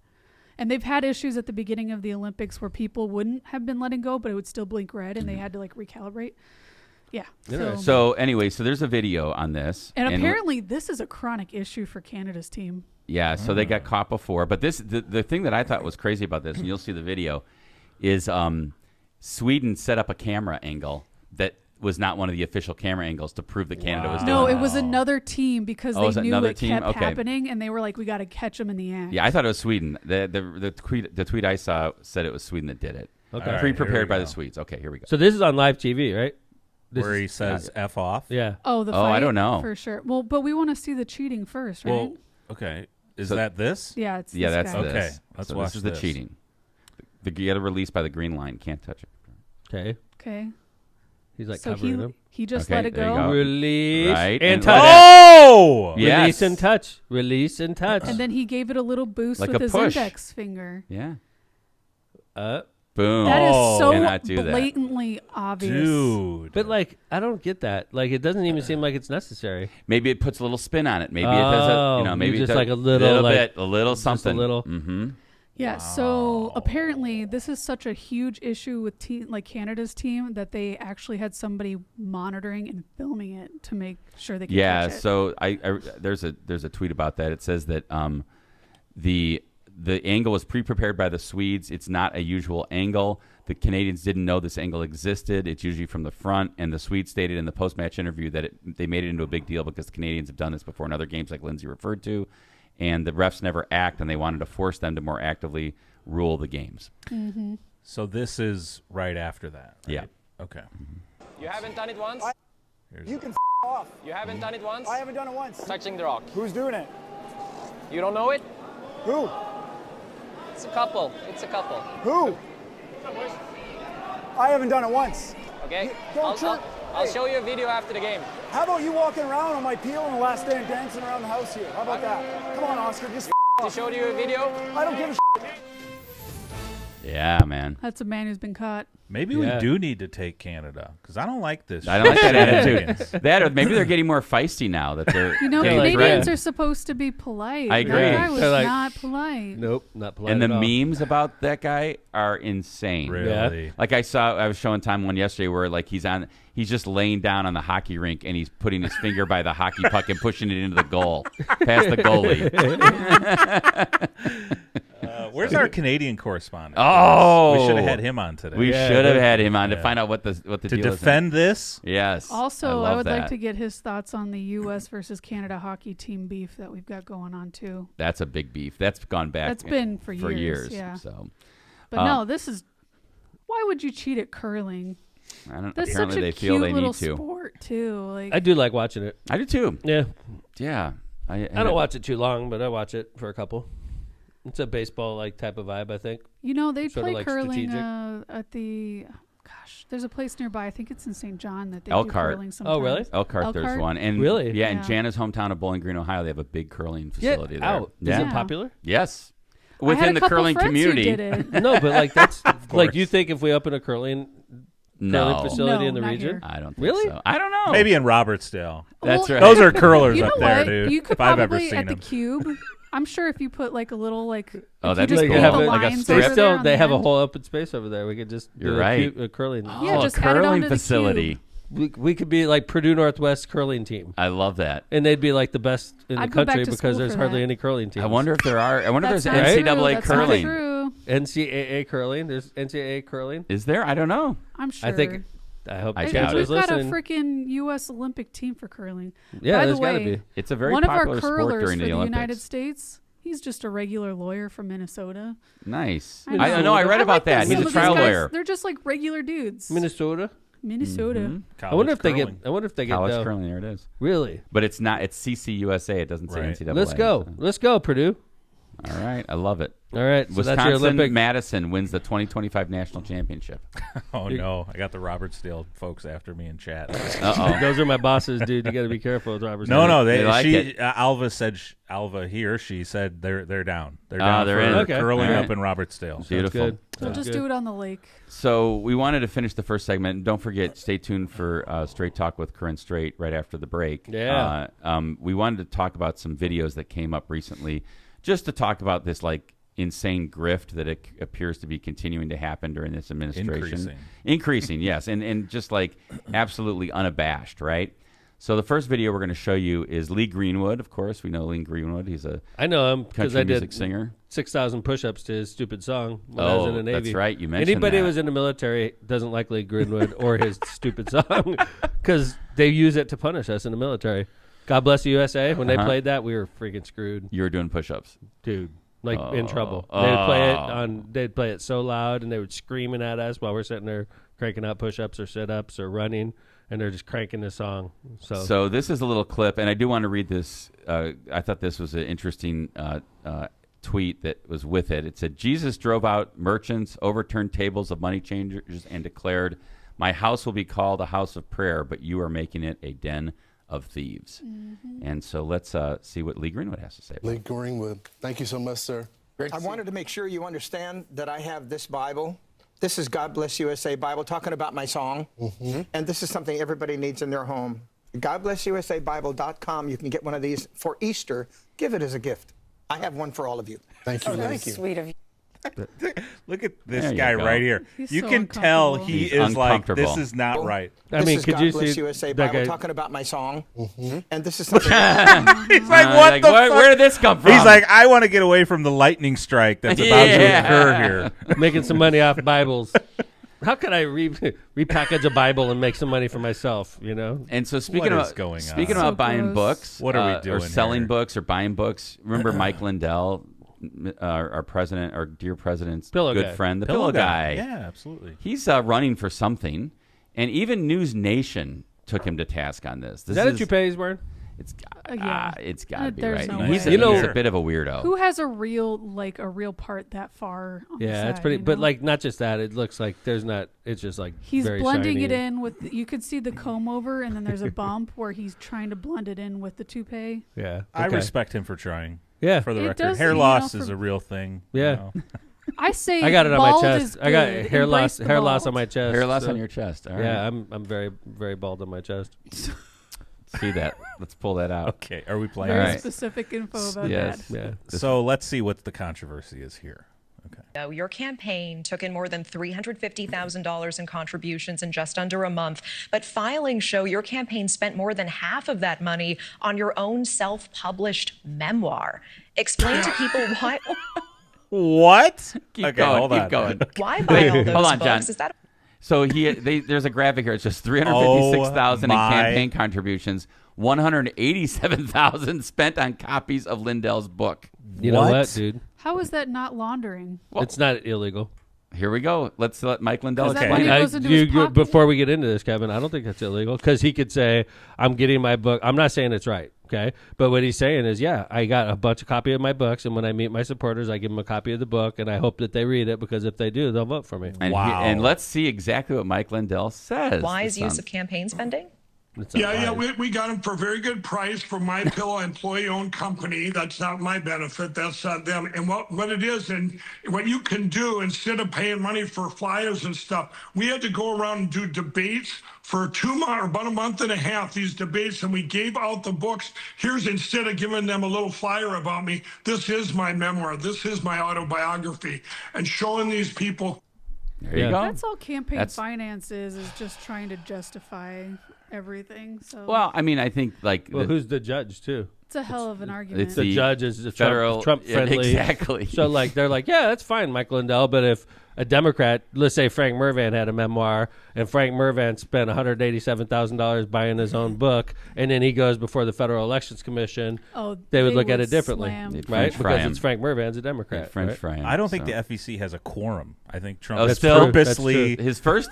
Speaker 8: And they've had issues at the beginning of the Olympics where people wouldn't have been letting go, but it would still blink red, and they had to like recalibrate. Yeah.
Speaker 2: So anyway, so there's a video on this,
Speaker 8: and apparently this is a chronic issue for Canada's team.
Speaker 2: Yeah. So they got caught before, but the thing that I thought was crazy about this, and you'll see the video, is Sweden set up a camera angle that was not one of the official camera angles to prove that Canada was doing it.
Speaker 8: No, it was another team because they knew it kept
Speaker 2: Okay.
Speaker 8: happening, and they were like, we got to catch them in the act.
Speaker 2: Yeah, I thought it was Sweden. The tweet I saw said it was Sweden that did it.
Speaker 1: Okay.
Speaker 3: Right,
Speaker 2: Pre-prepared by the Swedes. Okay, here we go.
Speaker 1: So this is on live TV, right?
Speaker 3: Where he says F off?
Speaker 1: Yeah.
Speaker 8: Oh, the fight?
Speaker 2: I don't know.
Speaker 8: For sure. Well, but we want to see the cheating first, right?
Speaker 3: Well, okay. Is that this?
Speaker 8: Yeah, it's
Speaker 2: yeah,
Speaker 8: this
Speaker 2: that's
Speaker 8: guy.
Speaker 2: this.
Speaker 3: Okay, let's watch
Speaker 2: this is the cheating. You get a release by the green line. Can't touch it.
Speaker 8: Okay.
Speaker 1: He's like
Speaker 8: So
Speaker 1: covering him.
Speaker 8: he just
Speaker 2: Okay,
Speaker 8: let it
Speaker 2: there you
Speaker 8: go.
Speaker 2: go.
Speaker 1: Release
Speaker 2: Right.
Speaker 1: and
Speaker 2: And
Speaker 1: touch.
Speaker 3: Oh!
Speaker 2: Yes.
Speaker 1: Release and touch. Release and touch.
Speaker 8: And then he gave it a little boost
Speaker 2: Like
Speaker 8: with
Speaker 2: a
Speaker 8: his
Speaker 2: push.
Speaker 8: index finger.
Speaker 2: Yeah.
Speaker 1: Uh,
Speaker 2: Boom.
Speaker 8: That is so
Speaker 2: Cannot do that.
Speaker 8: blatantly obvious.
Speaker 3: Dude.
Speaker 1: but like, I don't get that. Like, it doesn't even seem like it's necessary.
Speaker 2: Maybe it puts a little spin on it. Maybe it does a, maybe
Speaker 1: just
Speaker 2: it does
Speaker 1: like a little
Speaker 2: bit, a little something.
Speaker 1: Just a little.
Speaker 2: Mm-hmm.
Speaker 8: Yeah, so apparently this is such a huge issue with Canada's team that they actually had somebody monitoring and filming it to make sure they could catch it.
Speaker 2: So there's a tweet about that. It says that the angle was pre-prepared by the Swedes. It's not a usual angle. The Canadians didn't know this angle existed. It's usually from the front, and the Swedes stated in the post-match interview that they made it into a big deal because the Canadians have done this before in other games like Lindsay referred to. And the refs never act, and they wanted to force them to more actively rule the games.
Speaker 8: Mm-hmm.
Speaker 3: So this is right after that, right?
Speaker 2: Yeah.
Speaker 3: Okay.
Speaker 9: You haven't done it once?
Speaker 10: You can off.
Speaker 9: You haven't done it once?
Speaker 10: I haven't done it once.
Speaker 9: Touching the rock.
Speaker 10: Who's doing it?
Speaker 9: You don't know it?
Speaker 10: Who?
Speaker 9: It's a couple. It's a couple.
Speaker 10: Who? I haven't done it once.
Speaker 9: Okay? I'll show you a video after the game.
Speaker 10: How about you walking around on my peel on the last day and dancing around the house here? How about that? Come on, Oscar, just
Speaker 9: To show you a video?
Speaker 10: I don't give a
Speaker 2: Yeah, man.
Speaker 8: That's a man who's been caught.
Speaker 3: Maybe we do need to take Canada because I don't like this.
Speaker 2: I don't like that attitude. Maybe they're getting more feisty now that they're.
Speaker 8: Canadians are supposed to be polite.
Speaker 2: I agree.
Speaker 8: That guy was
Speaker 1: They're like,
Speaker 8: not polite.
Speaker 1: Nope, not polite.
Speaker 2: And the
Speaker 1: at all.
Speaker 2: memes about that guy are insane.
Speaker 3: Really?
Speaker 1: Yeah.
Speaker 2: Like I was showing Tom one yesterday where like he's just laying down on the hockey rink and he's putting his finger by the hockey puck and pushing it into the goal, past the goalie.
Speaker 3: Where's our Canadian correspondent?
Speaker 2: Oh,
Speaker 3: we should have had him on today.
Speaker 2: We should have had him on to find out what the
Speaker 3: to
Speaker 2: deal
Speaker 3: defend
Speaker 2: is
Speaker 3: this.
Speaker 2: Yes.
Speaker 8: Also, I would like to get his thoughts on the U.S. versus Canada hockey team beef that we've got going on too.
Speaker 2: That's a big beef. That's gone back.
Speaker 8: That's been for years. Yeah.
Speaker 2: So,
Speaker 8: but no, this is. Why would you cheat at curling?
Speaker 2: I don't.
Speaker 8: That's
Speaker 2: apparently,
Speaker 8: such a
Speaker 2: they
Speaker 8: cute
Speaker 2: feel they
Speaker 8: little
Speaker 2: need to.
Speaker 8: sport too. Like
Speaker 1: I do like watching it.
Speaker 2: I do too.
Speaker 1: Yeah.
Speaker 2: Yeah.
Speaker 1: I don't watch it too long, but I watch it for a couple. It's a baseball like type of vibe, I think.
Speaker 8: You know, they
Speaker 1: Sort
Speaker 8: play
Speaker 1: of like
Speaker 8: curling
Speaker 1: strategic.
Speaker 8: at the. Gosh, there's a place nearby. I think it's in St. John that they
Speaker 2: Elkhart.
Speaker 8: do curling sometimes.
Speaker 1: Oh, really?
Speaker 2: Elkhart, there's one. And
Speaker 1: really?
Speaker 2: Yeah, in Jana's hometown of Bowling Green, Ohio, they have a big curling facility there.
Speaker 1: Out. Is it popular?
Speaker 2: Yes.
Speaker 8: I had
Speaker 2: Within
Speaker 8: a
Speaker 2: the
Speaker 8: couple
Speaker 2: curling
Speaker 8: friends
Speaker 2: community.
Speaker 8: Who did it.
Speaker 1: No, but like that's like you think if we open a curling facility in the
Speaker 8: not
Speaker 1: region?
Speaker 8: here.
Speaker 2: I don't think
Speaker 1: Really?
Speaker 2: so. I don't know.
Speaker 3: Maybe in Robertsdale.
Speaker 2: That's right.
Speaker 3: Those are curlers
Speaker 8: You know
Speaker 3: up there,
Speaker 8: what?
Speaker 3: dude.
Speaker 8: You could
Speaker 3: if I've ever
Speaker 8: probably
Speaker 3: seen
Speaker 8: at the
Speaker 3: them.
Speaker 8: Cube. I'm sure if you put like a little like.
Speaker 2: Oh,
Speaker 8: if
Speaker 2: that'd
Speaker 8: you
Speaker 2: be
Speaker 8: just
Speaker 2: cool.
Speaker 8: paint the
Speaker 2: Like a
Speaker 8: lines
Speaker 2: strip.
Speaker 8: over there on
Speaker 1: They
Speaker 8: the
Speaker 1: have a
Speaker 8: end.
Speaker 1: whole open space over there. We could just do
Speaker 2: You're right.
Speaker 1: a curling.
Speaker 8: Yeah,
Speaker 2: a
Speaker 8: just add it
Speaker 2: curling
Speaker 8: onto the
Speaker 2: facility.
Speaker 8: Cube.
Speaker 1: We could be like Purdue Northwest curling team,
Speaker 2: I love that.
Speaker 1: and they'd be like the best in
Speaker 8: I'd
Speaker 1: the
Speaker 8: go back
Speaker 1: country
Speaker 8: to
Speaker 1: because
Speaker 8: school
Speaker 1: there's
Speaker 8: for
Speaker 1: hardly
Speaker 8: that.
Speaker 1: any curling teams.
Speaker 2: I wonder if there are. I wonder if
Speaker 8: That's
Speaker 2: there's
Speaker 8: not true.
Speaker 2: NCAA
Speaker 8: That's
Speaker 2: curling.
Speaker 8: Not true.
Speaker 1: NCAA curling. There's NCAA curling.
Speaker 2: Is there? I don't know.
Speaker 8: I'm sure.
Speaker 1: I think. I hope
Speaker 2: I
Speaker 1: the
Speaker 2: doubt
Speaker 1: coach
Speaker 2: it.
Speaker 1: was
Speaker 8: We've got a
Speaker 1: listening.
Speaker 8: freaking U.S. Olympic team for curling.
Speaker 1: Yeah,
Speaker 8: By
Speaker 1: there's
Speaker 8: the
Speaker 1: got to
Speaker 8: way,
Speaker 1: be.
Speaker 2: It's a very
Speaker 8: one of our
Speaker 2: popular sport
Speaker 8: curlers
Speaker 2: during
Speaker 8: for
Speaker 2: the
Speaker 8: the
Speaker 2: Olympics.
Speaker 8: United States, he's just a regular lawyer from Minnesota.
Speaker 2: Nice.
Speaker 8: I
Speaker 2: I know. I read
Speaker 8: I
Speaker 2: about
Speaker 8: like
Speaker 2: that.
Speaker 8: some
Speaker 2: He's
Speaker 8: of
Speaker 2: a
Speaker 8: these
Speaker 2: trial
Speaker 8: guys.
Speaker 2: lawyer.
Speaker 8: They're just like regular dudes.
Speaker 1: Minnesota.
Speaker 8: Minnesota.
Speaker 1: I wonder if they
Speaker 3: curling.
Speaker 1: get. I wonder if they get.
Speaker 2: College curling. There it is.
Speaker 1: Really?
Speaker 2: But it's not. It's CCUSA. It doesn't say
Speaker 3: Right.
Speaker 2: NCAA.
Speaker 1: Let's go.
Speaker 2: so.
Speaker 1: Let's go, Purdue.
Speaker 2: All right. I love it.
Speaker 1: All right. So that's your
Speaker 2: Wisconsin
Speaker 1: Olympic.
Speaker 2: Madison wins the 2025 national championship.
Speaker 3: Oh, no. I got the Robertsdale folks after me in chat.
Speaker 2: Uh-oh.
Speaker 1: Those are my bosses, dude. You got to be careful with Robert.
Speaker 3: No.
Speaker 2: They like it.
Speaker 3: Alva said, she said they're down. They're
Speaker 2: Oh,
Speaker 3: down
Speaker 2: they're
Speaker 3: for
Speaker 2: in.
Speaker 1: Okay.
Speaker 3: curling
Speaker 2: All
Speaker 3: up
Speaker 2: right.
Speaker 3: in Robertsdale.
Speaker 2: Beautiful.
Speaker 1: Good.
Speaker 8: They'll just do it on the lake.
Speaker 2: So we wanted to finish the first segment. And don't forget, stay tuned for Straight Talk with Corinne Straight right after the break.
Speaker 1: Yeah.
Speaker 2: We wanted to talk about some videos that came up recently, just to talk about this like insane grift that it appears to be continuing to happen during this administration. Increasing, yes, and just like absolutely unabashed, right? So the first video we're going to show you is Lee Greenwood. Of course, we know Lee Greenwood. He's a
Speaker 1: I know him because
Speaker 2: country
Speaker 1: I
Speaker 2: music
Speaker 1: did
Speaker 2: singer.
Speaker 1: 6,000 push-ups to his stupid song when I was in the Navy.
Speaker 2: That's right. You mentioned
Speaker 1: Anybody
Speaker 2: that.
Speaker 1: who was in the military doesn't like Lee Greenwood or his stupid song because they use it to punish us in the military. God bless the USA. When they played that, we were freaking screwed.
Speaker 2: You were doing push-ups,
Speaker 1: dude. Like in trouble.
Speaker 2: Oh.
Speaker 1: They'd play it so loud and they would screaming at us while we're sitting there cranking out push-ups or sit-ups or running, and they're just cranking the song. So
Speaker 2: this is a little clip, and I do want to read this. I thought this was an interesting tweet that was with it. It said, Jesus drove out merchants, overturned tables of money changers, and declared, my house will be called a house of prayer, but you are making it a den of thieves. And so let's see what Lee Greenwood has to say.
Speaker 11: Lee Greenwood, thank you so much, sir.
Speaker 12: I wanted to make sure you understand that I have this Bible. This is God Bless USA Bible, talking about my song. And this is something everybody needs in their home. GodBlessUSABible.com. You can get one of these for Easter. Give it as a gift. I have one for all of you.
Speaker 11: Thank you.
Speaker 12: Thank you.
Speaker 13: Sweet of you.
Speaker 3: Look at this
Speaker 2: There you
Speaker 3: guy
Speaker 2: go.
Speaker 3: right here.
Speaker 8: He's
Speaker 3: You
Speaker 8: so
Speaker 3: can tell he
Speaker 2: He's
Speaker 3: is like,
Speaker 2: uncomfortable.
Speaker 3: this is not right.
Speaker 1: I
Speaker 12: This
Speaker 1: mean,
Speaker 12: is
Speaker 1: could
Speaker 12: God
Speaker 1: you
Speaker 12: Bless
Speaker 1: see
Speaker 12: USA
Speaker 1: that
Speaker 12: Bible,
Speaker 1: guy?
Speaker 12: talking about my song. And this is something.
Speaker 3: He's like, what the fuck?
Speaker 2: Where did this come from?
Speaker 3: He's like, I want to get away from the lightning strike that's about to occur here.
Speaker 1: Making some money off Bibles. How could I repackage a Bible and make some money for myself? You know.
Speaker 2: And so speaking
Speaker 3: What is
Speaker 2: about
Speaker 3: going
Speaker 2: speaking
Speaker 3: on?
Speaker 2: about
Speaker 8: So
Speaker 2: buying
Speaker 8: gross.
Speaker 2: books,
Speaker 3: What are we doing
Speaker 2: or selling
Speaker 3: here?
Speaker 2: books or buying books? Remember Mike Lindell, our president, our dear president's
Speaker 1: Pillow
Speaker 2: good
Speaker 1: guy.
Speaker 2: friend, the pillow guy.
Speaker 3: Yeah, absolutely.
Speaker 2: He's running for something, and even News Nation took him to task on this.
Speaker 1: Is that a toupee he's wearing?
Speaker 2: It's
Speaker 8: Yeah.
Speaker 2: it's got to be
Speaker 8: There's
Speaker 2: right.
Speaker 8: no
Speaker 2: He's
Speaker 8: way.
Speaker 2: a,
Speaker 1: You know-
Speaker 2: he's a bit of a weirdo.
Speaker 8: Who has a real part that far? On the
Speaker 1: Yeah, that's
Speaker 8: side,
Speaker 1: pretty.
Speaker 8: you
Speaker 1: But
Speaker 8: know?
Speaker 1: like, not just that. It looks like there's not. It's just like
Speaker 8: He's
Speaker 1: very
Speaker 8: blending
Speaker 1: shiny
Speaker 8: it
Speaker 1: and-
Speaker 8: in with. You could see the comb over, and then there's a bump where he's trying to blend it in with the toupee.
Speaker 1: Yeah,
Speaker 3: I
Speaker 1: okay.
Speaker 3: respect him for trying.
Speaker 1: Yeah,
Speaker 3: For the
Speaker 8: It
Speaker 3: record,
Speaker 8: does,
Speaker 3: hair
Speaker 8: you know,
Speaker 3: loss
Speaker 8: for-
Speaker 3: is a real thing.
Speaker 1: Yeah.
Speaker 3: You know?
Speaker 8: I say
Speaker 1: I got it on my
Speaker 8: bald
Speaker 1: chest.
Speaker 8: is
Speaker 1: I got
Speaker 8: good.
Speaker 1: hair loss.
Speaker 8: Embrace the
Speaker 1: Hair loss
Speaker 8: bald.
Speaker 1: on my chest.
Speaker 2: Hair loss
Speaker 1: so-
Speaker 2: on your chest. All right.
Speaker 1: Yeah, I'm very very bald on my chest.
Speaker 2: See that? Let's pull that out.
Speaker 3: Okay, are we playing?
Speaker 8: Very
Speaker 2: All right.
Speaker 8: specific info about
Speaker 2: Yes.
Speaker 8: that.
Speaker 1: Yeah.
Speaker 3: So let's see what the controversy is here. Okay.
Speaker 13: Your campaign took in more than $350,000 in contributions in just under a month, but filings show your campaign spent more than half of that money on your own self-published memoir. Explain to people why.
Speaker 3: What?
Speaker 2: Keep going.
Speaker 13: Why buy all those
Speaker 2: Hold on,
Speaker 13: books?
Speaker 2: John.
Speaker 13: Is that
Speaker 2: So there's a graphic here. It's just $356,000 in campaign contributions, $187,000 spent on copies of Lindell's book.
Speaker 1: You know what, dude?
Speaker 8: How is that not laundering?
Speaker 2: Well,
Speaker 1: it's not illegal.
Speaker 2: Here we go. Let's let Mike Lindell explain
Speaker 1: it. Before we get into this, Kevin, I don't think that's illegal because he could say, I'm getting my book. I'm not saying it's right, okay? But what he's saying is, yeah, I got a bunch of copy of my books, and when I meet my supporters, I give them a copy of the book, and I hope that they read it because if they do, they'll vote for me.
Speaker 2: And and let's see exactly what Mike Lindell says.
Speaker 13: wise use of campaign spending?
Speaker 14: Yeah, we got them for a very good price from My Pillow, employee-owned company. That's not my benefit. That's them. And what it is, and what you can do instead of paying money for flyers and stuff, we had to go around and do debates for about a month and a half, these debates, and we gave out the books. Here's, instead of giving them a little flyer about me, this is my memoir. This is my autobiography. And showing these people.
Speaker 2: There you go.
Speaker 8: That's all campaign finance is just trying to justify everything. So
Speaker 2: well, I mean, I think
Speaker 1: who's the judge too?
Speaker 8: It's a hell of an argument.
Speaker 1: It's the judge is the
Speaker 2: federal
Speaker 1: Trump friendly.
Speaker 2: Exactly.
Speaker 1: So they're like, yeah, that's fine, Mike Lindell. But if a Democrat, let's say Frank Mervan had a memoir, and Frank Mervan spent $187,000 buying his own book, and then he goes before the Federal Elections Commission, they would look at it differently, right? Because it's Frank Mervan's a Democrat.
Speaker 3: I don't think the FEC has a quorum. I think Trump
Speaker 2: purposely his first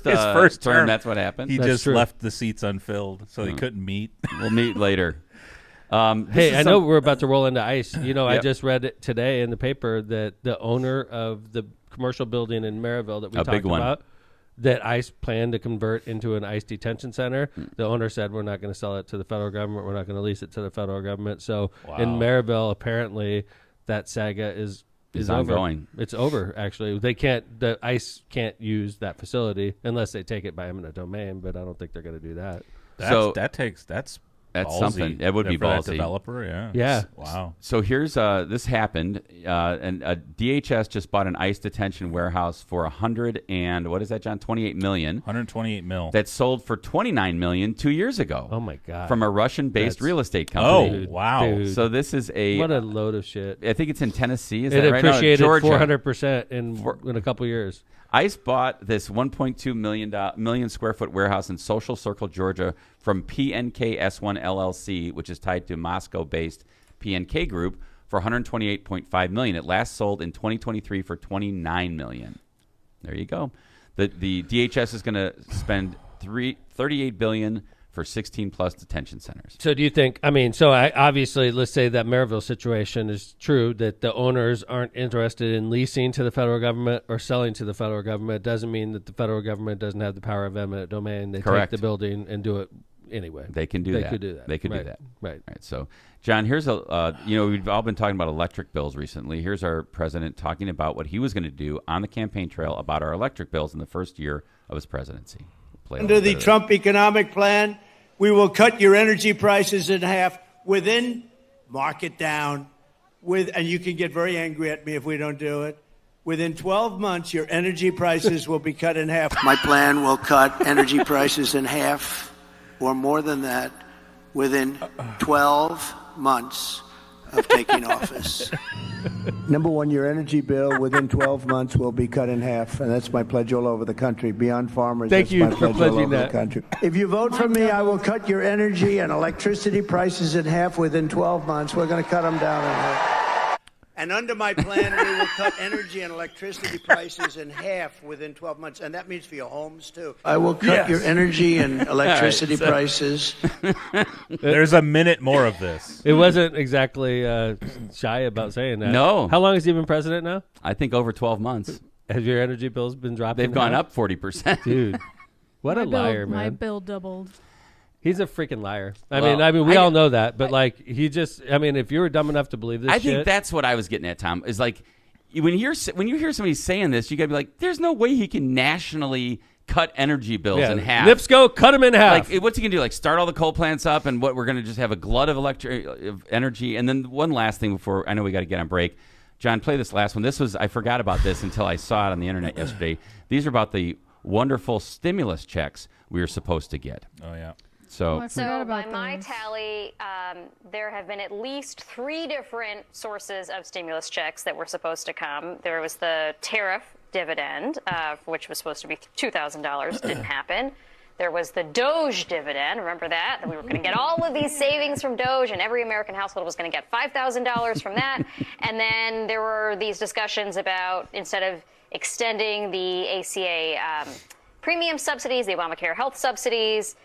Speaker 2: term. That's what happened.
Speaker 3: He just left the seats unfilled, so he couldn't meet.
Speaker 2: We'll meet later.
Speaker 1: Hey, I know we're about to roll into ICE. You know, I just read it today in the paper that the owner of the commercial building in Maryville that we talked about, that ICE planned to convert into an ICE detention center. The owner said, we're not going to sell it to the federal government. We're not going to lease it to the federal government. So in Maryville, apparently that saga is
Speaker 2: ongoing.
Speaker 1: It's over, actually. The ICE can't use that facility unless they take it by eminent domain, but I don't think they're going to do that.
Speaker 3: That's
Speaker 2: ballsy. Something. That would be
Speaker 3: for
Speaker 2: ballsy.
Speaker 3: That developer,
Speaker 1: yeah.
Speaker 3: Wow.
Speaker 2: So here's this happened, and DHS just bought an ICE detention warehouse for $128 million.
Speaker 3: 128 mil.
Speaker 2: That sold for $29 million 2 years ago.
Speaker 1: Oh my God!
Speaker 2: From a Russian-based real estate company.
Speaker 3: Oh wow!
Speaker 1: Dude.
Speaker 2: So this is
Speaker 1: what a load of shit.
Speaker 2: I think it's in Tennessee. Is
Speaker 1: it
Speaker 2: that right?
Speaker 1: appreciated
Speaker 2: 400%
Speaker 1: in a couple years.
Speaker 2: ICE bought this 1.2 million square foot warehouse in Social Circle, Georgia, from PNK S1 LLC, which is tied to Moscow-based PNK Group, for $128.5 million. It last sold in 2023 for $29 million. There you go. The DHS is going to spend $38 billion for 16 plus detention centers.
Speaker 1: So do you think, obviously, let's say that Maryville situation is true, that the owners aren't interested in leasing to the federal government or selling to the federal government. It doesn't mean that the federal government doesn't have the power of eminent domain. They
Speaker 2: Correct.
Speaker 1: take the building and do it anyway.
Speaker 2: They can do that.
Speaker 1: They could do that.
Speaker 2: They could
Speaker 1: right.
Speaker 2: do that.
Speaker 1: Right.
Speaker 2: So, John, here's we've all been talking about electric bills recently. Here's our president talking about what he was going to do on the campaign trail about our electric bills in the first year of his presidency.
Speaker 15: Under the Trump economic plan, we will cut your energy prices in half mark it down, and you can get very angry at me if we don't do it. Within 12 months, your energy prices will be cut in half. My plan will cut energy prices in half or more than that within 12 months of taking office. Number one, your energy bill within 12 months will be cut in half, and that's my pledge all over the country. Beyond farmers,
Speaker 1: Thank you
Speaker 15: my
Speaker 1: for
Speaker 15: pledge
Speaker 1: pledging
Speaker 15: all over
Speaker 1: that.
Speaker 15: the country. If you vote for me, I will cut your energy and electricity prices in half within 12 months. We're going to cut them down in half. And under my plan, we will cut energy and electricity prices in half within 12 months, and that means for your homes, too. I will cut your energy and electricity prices.
Speaker 3: There's a minute more of this.
Speaker 1: It wasn't exactly shy about saying that.
Speaker 2: No.
Speaker 1: How long has he been president now?
Speaker 2: I think over 12 months.
Speaker 1: Have your energy bills been dropping?
Speaker 2: They've gone up 40%.
Speaker 1: Dude, what a liar, man.
Speaker 8: My bill doubled.
Speaker 1: He's a freaking liar. I mean, we all know that, but if you were dumb enough to believe this
Speaker 2: I think that's what I was getting at, Tom, is like, when you hear somebody saying this, you got to be like, there's no way he can nationally cut energy bills in half.
Speaker 1: Lipsco, cut them in half.
Speaker 2: Like, what's he going to do? Like, start all the coal plants up, and we're going to just have a glut of energy. And then one last thing before, I know we got to get on break. John, play this last one. I forgot about this until I saw it on the internet yesterday. These are about the wonderful stimulus checks we were supposed to get.
Speaker 3: Oh, yeah.
Speaker 2: So,
Speaker 16: by my tally, there have been at least 3 different sources of stimulus checks that were supposed to come. There was the tariff dividend, which was supposed to be $2,000, didn't happen. There was the Doge dividend, remember that we were going to get all of these savings from Doge, and every American household was going to get $5,000 from that. And then there were these discussions about, instead of extending the ACA premium subsidies, the Obamacare health subsidies,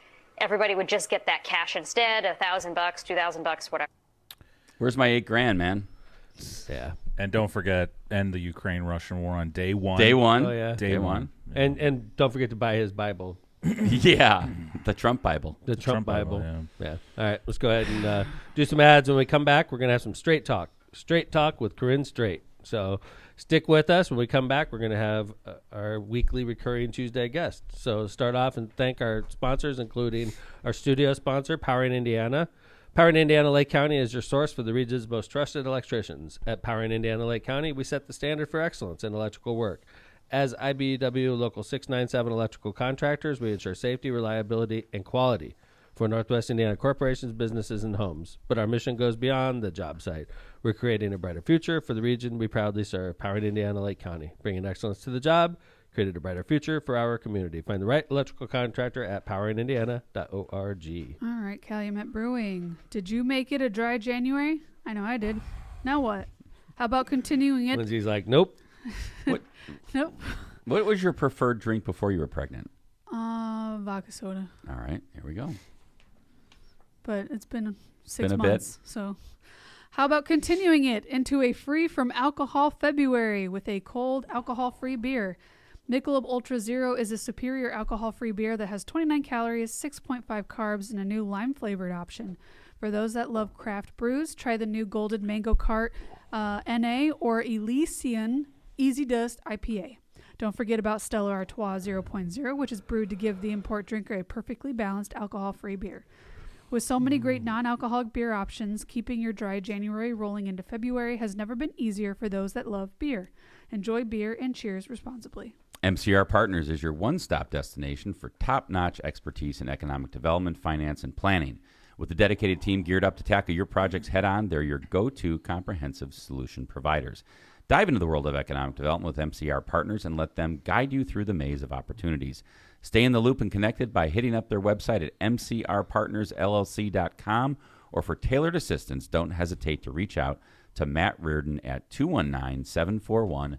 Speaker 16: everybody would just get that cash instead, $1,000, $2,000, whatever.
Speaker 2: Where's my $8,000, man?
Speaker 1: Yeah.
Speaker 3: And don't forget, end the Ukraine-Russian war on day one.
Speaker 2: Day one.
Speaker 1: Oh, yeah.
Speaker 2: Day one.
Speaker 1: And don't forget to buy his Bible.
Speaker 2: Yeah, the Trump Bible.
Speaker 1: The Trump Bible. Yeah. All right, let's go ahead and do some ads. When we come back, we're going to have some Straight Talk. Straight Talk with Corinne Straight. So stick with us. When we come back, we're going to have our weekly recurring Tuesday guest. So start off and thank our sponsors, including our studio sponsor, Powering Indiana. Powering Indiana Lake County is your source for the region's most trusted electricians. At Powering Indiana Lake County, we set the standard for excellence in electrical work. As IBEW Local 697 electrical contractors, we ensure safety, reliability, and quality for Northwest Indiana corporations, businesses, and homes. But our mission goes beyond the job site. We're creating a brighter future for the region we proudly serve, Powering Indiana Lake County, bringing excellence to the job, created a brighter future for our community. Find the right electrical contractor at poweringindiana.org.
Speaker 8: All right, Calumet Brewing. Did you make it a dry January? I know I did. Now what? How about continuing it?
Speaker 1: Lindsay's like, nope.
Speaker 2: What?
Speaker 8: Nope.
Speaker 2: What was your preferred drink before you were pregnant?
Speaker 8: Vodka soda.
Speaker 2: All right, here we go.
Speaker 8: But it's been 6
Speaker 2: been a
Speaker 8: months.
Speaker 2: bit.
Speaker 8: So how about continuing it into a free from alcohol February with a cold alcohol-free beer? Michelob Ultra Zero is a superior alcohol-free beer that has 29 calories, 6.5 carbs, and a new lime-flavored option. For those that love craft brews, try the new Golden Mango Cart NA or Elysian Easy Dust IPA. Don't forget about Stella Artois 0.0, which is brewed to give the import drinker a perfectly balanced alcohol-free beer. With so many great non-alcoholic beer options, keeping your dry January rolling into February has never been easier for those that love beer. Enjoy beer and cheers responsibly.
Speaker 2: MCR Partners is your one-stop destination for top-notch expertise in economic development, finance, and planning. With a dedicated team geared up to tackle your projects head-on, they're your go-to comprehensive solution providers. Dive into the world of economic development with MCR Partners and let them guide you through the maze of opportunities. Stay in the loop and connected by hitting up their website at mcrpartnersllc.com, or for tailored assistance, don't hesitate to reach out to Matt Reardon at 219-741-9511.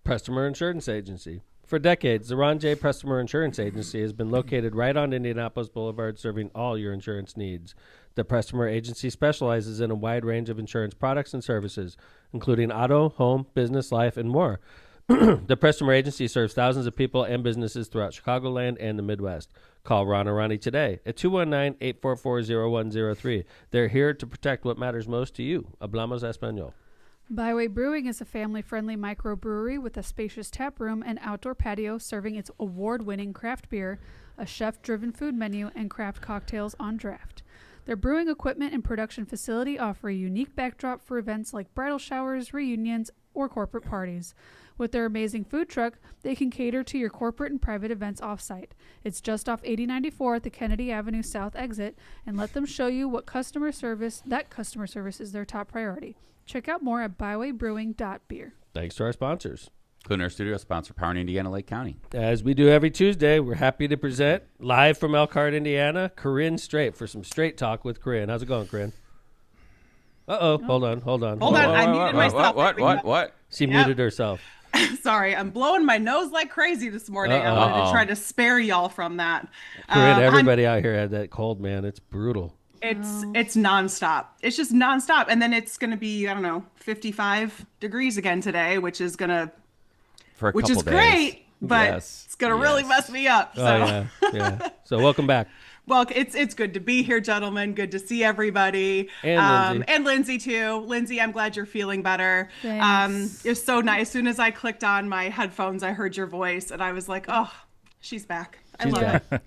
Speaker 1: Prestmer Insurance Agency. For decades, the Ron J. Prestmer Insurance Agency has been located right on Indianapolis Boulevard, serving all your insurance needs. The Prestmer Agency specializes in a wide range of insurance products and services, including auto, home, business, life, and more. The Prestmer Agency serves thousands of people and businesses throughout Chicagoland and the Midwest. Call Ron or Ronnie today at 219-844-0103. They're here to protect what matters most to you. Hablamos Español.
Speaker 8: Byway Brewing is a family-friendly microbrewery with a spacious tap room and outdoor patio serving its award-winning craft beer, a chef-driven food menu, and craft cocktails on draft. Their brewing equipment and production facility offer a unique backdrop for events like bridal showers, reunions, or corporate parties. With their amazing food truck, they can cater to your corporate and private events off-site. It's just off 8094 at the Kennedy Avenue South exit, and let them show you what customer service is their top priority. Check out more at bywaybrewing.beer.
Speaker 1: Thanks to our sponsors.
Speaker 2: Including our studio sponsor, Powering Indiana Lake County.
Speaker 1: As we do every Tuesday, we're happy to present, live from Elkhart, Indiana, Corinne Straight for some Straight Talk with Corinne. How's it going, Corinne? Uh-oh. Hold on.
Speaker 17: Hold on. I muted myself.
Speaker 2: What?
Speaker 1: She muted herself.
Speaker 17: Sorry, I'm blowing my nose like crazy this morning. I wanted to try to spare y'all from that.
Speaker 1: Corinne, everybody out here had that cold, man. It's brutal.
Speaker 17: It's nonstop. It's just nonstop. And then it's going to be, 55 degrees again today, which is great, but it's going to really mess me up. So.
Speaker 1: Oh, yeah. So welcome back.
Speaker 17: Well, it's good to be here, gentlemen. Good to see everybody. And Lindsay too. Lindsay, I'm glad you're feeling better.
Speaker 8: Thanks.
Speaker 17: It was so nice. As soon as I clicked on my headphones, I heard your voice and I was like, oh, she's back. I love it.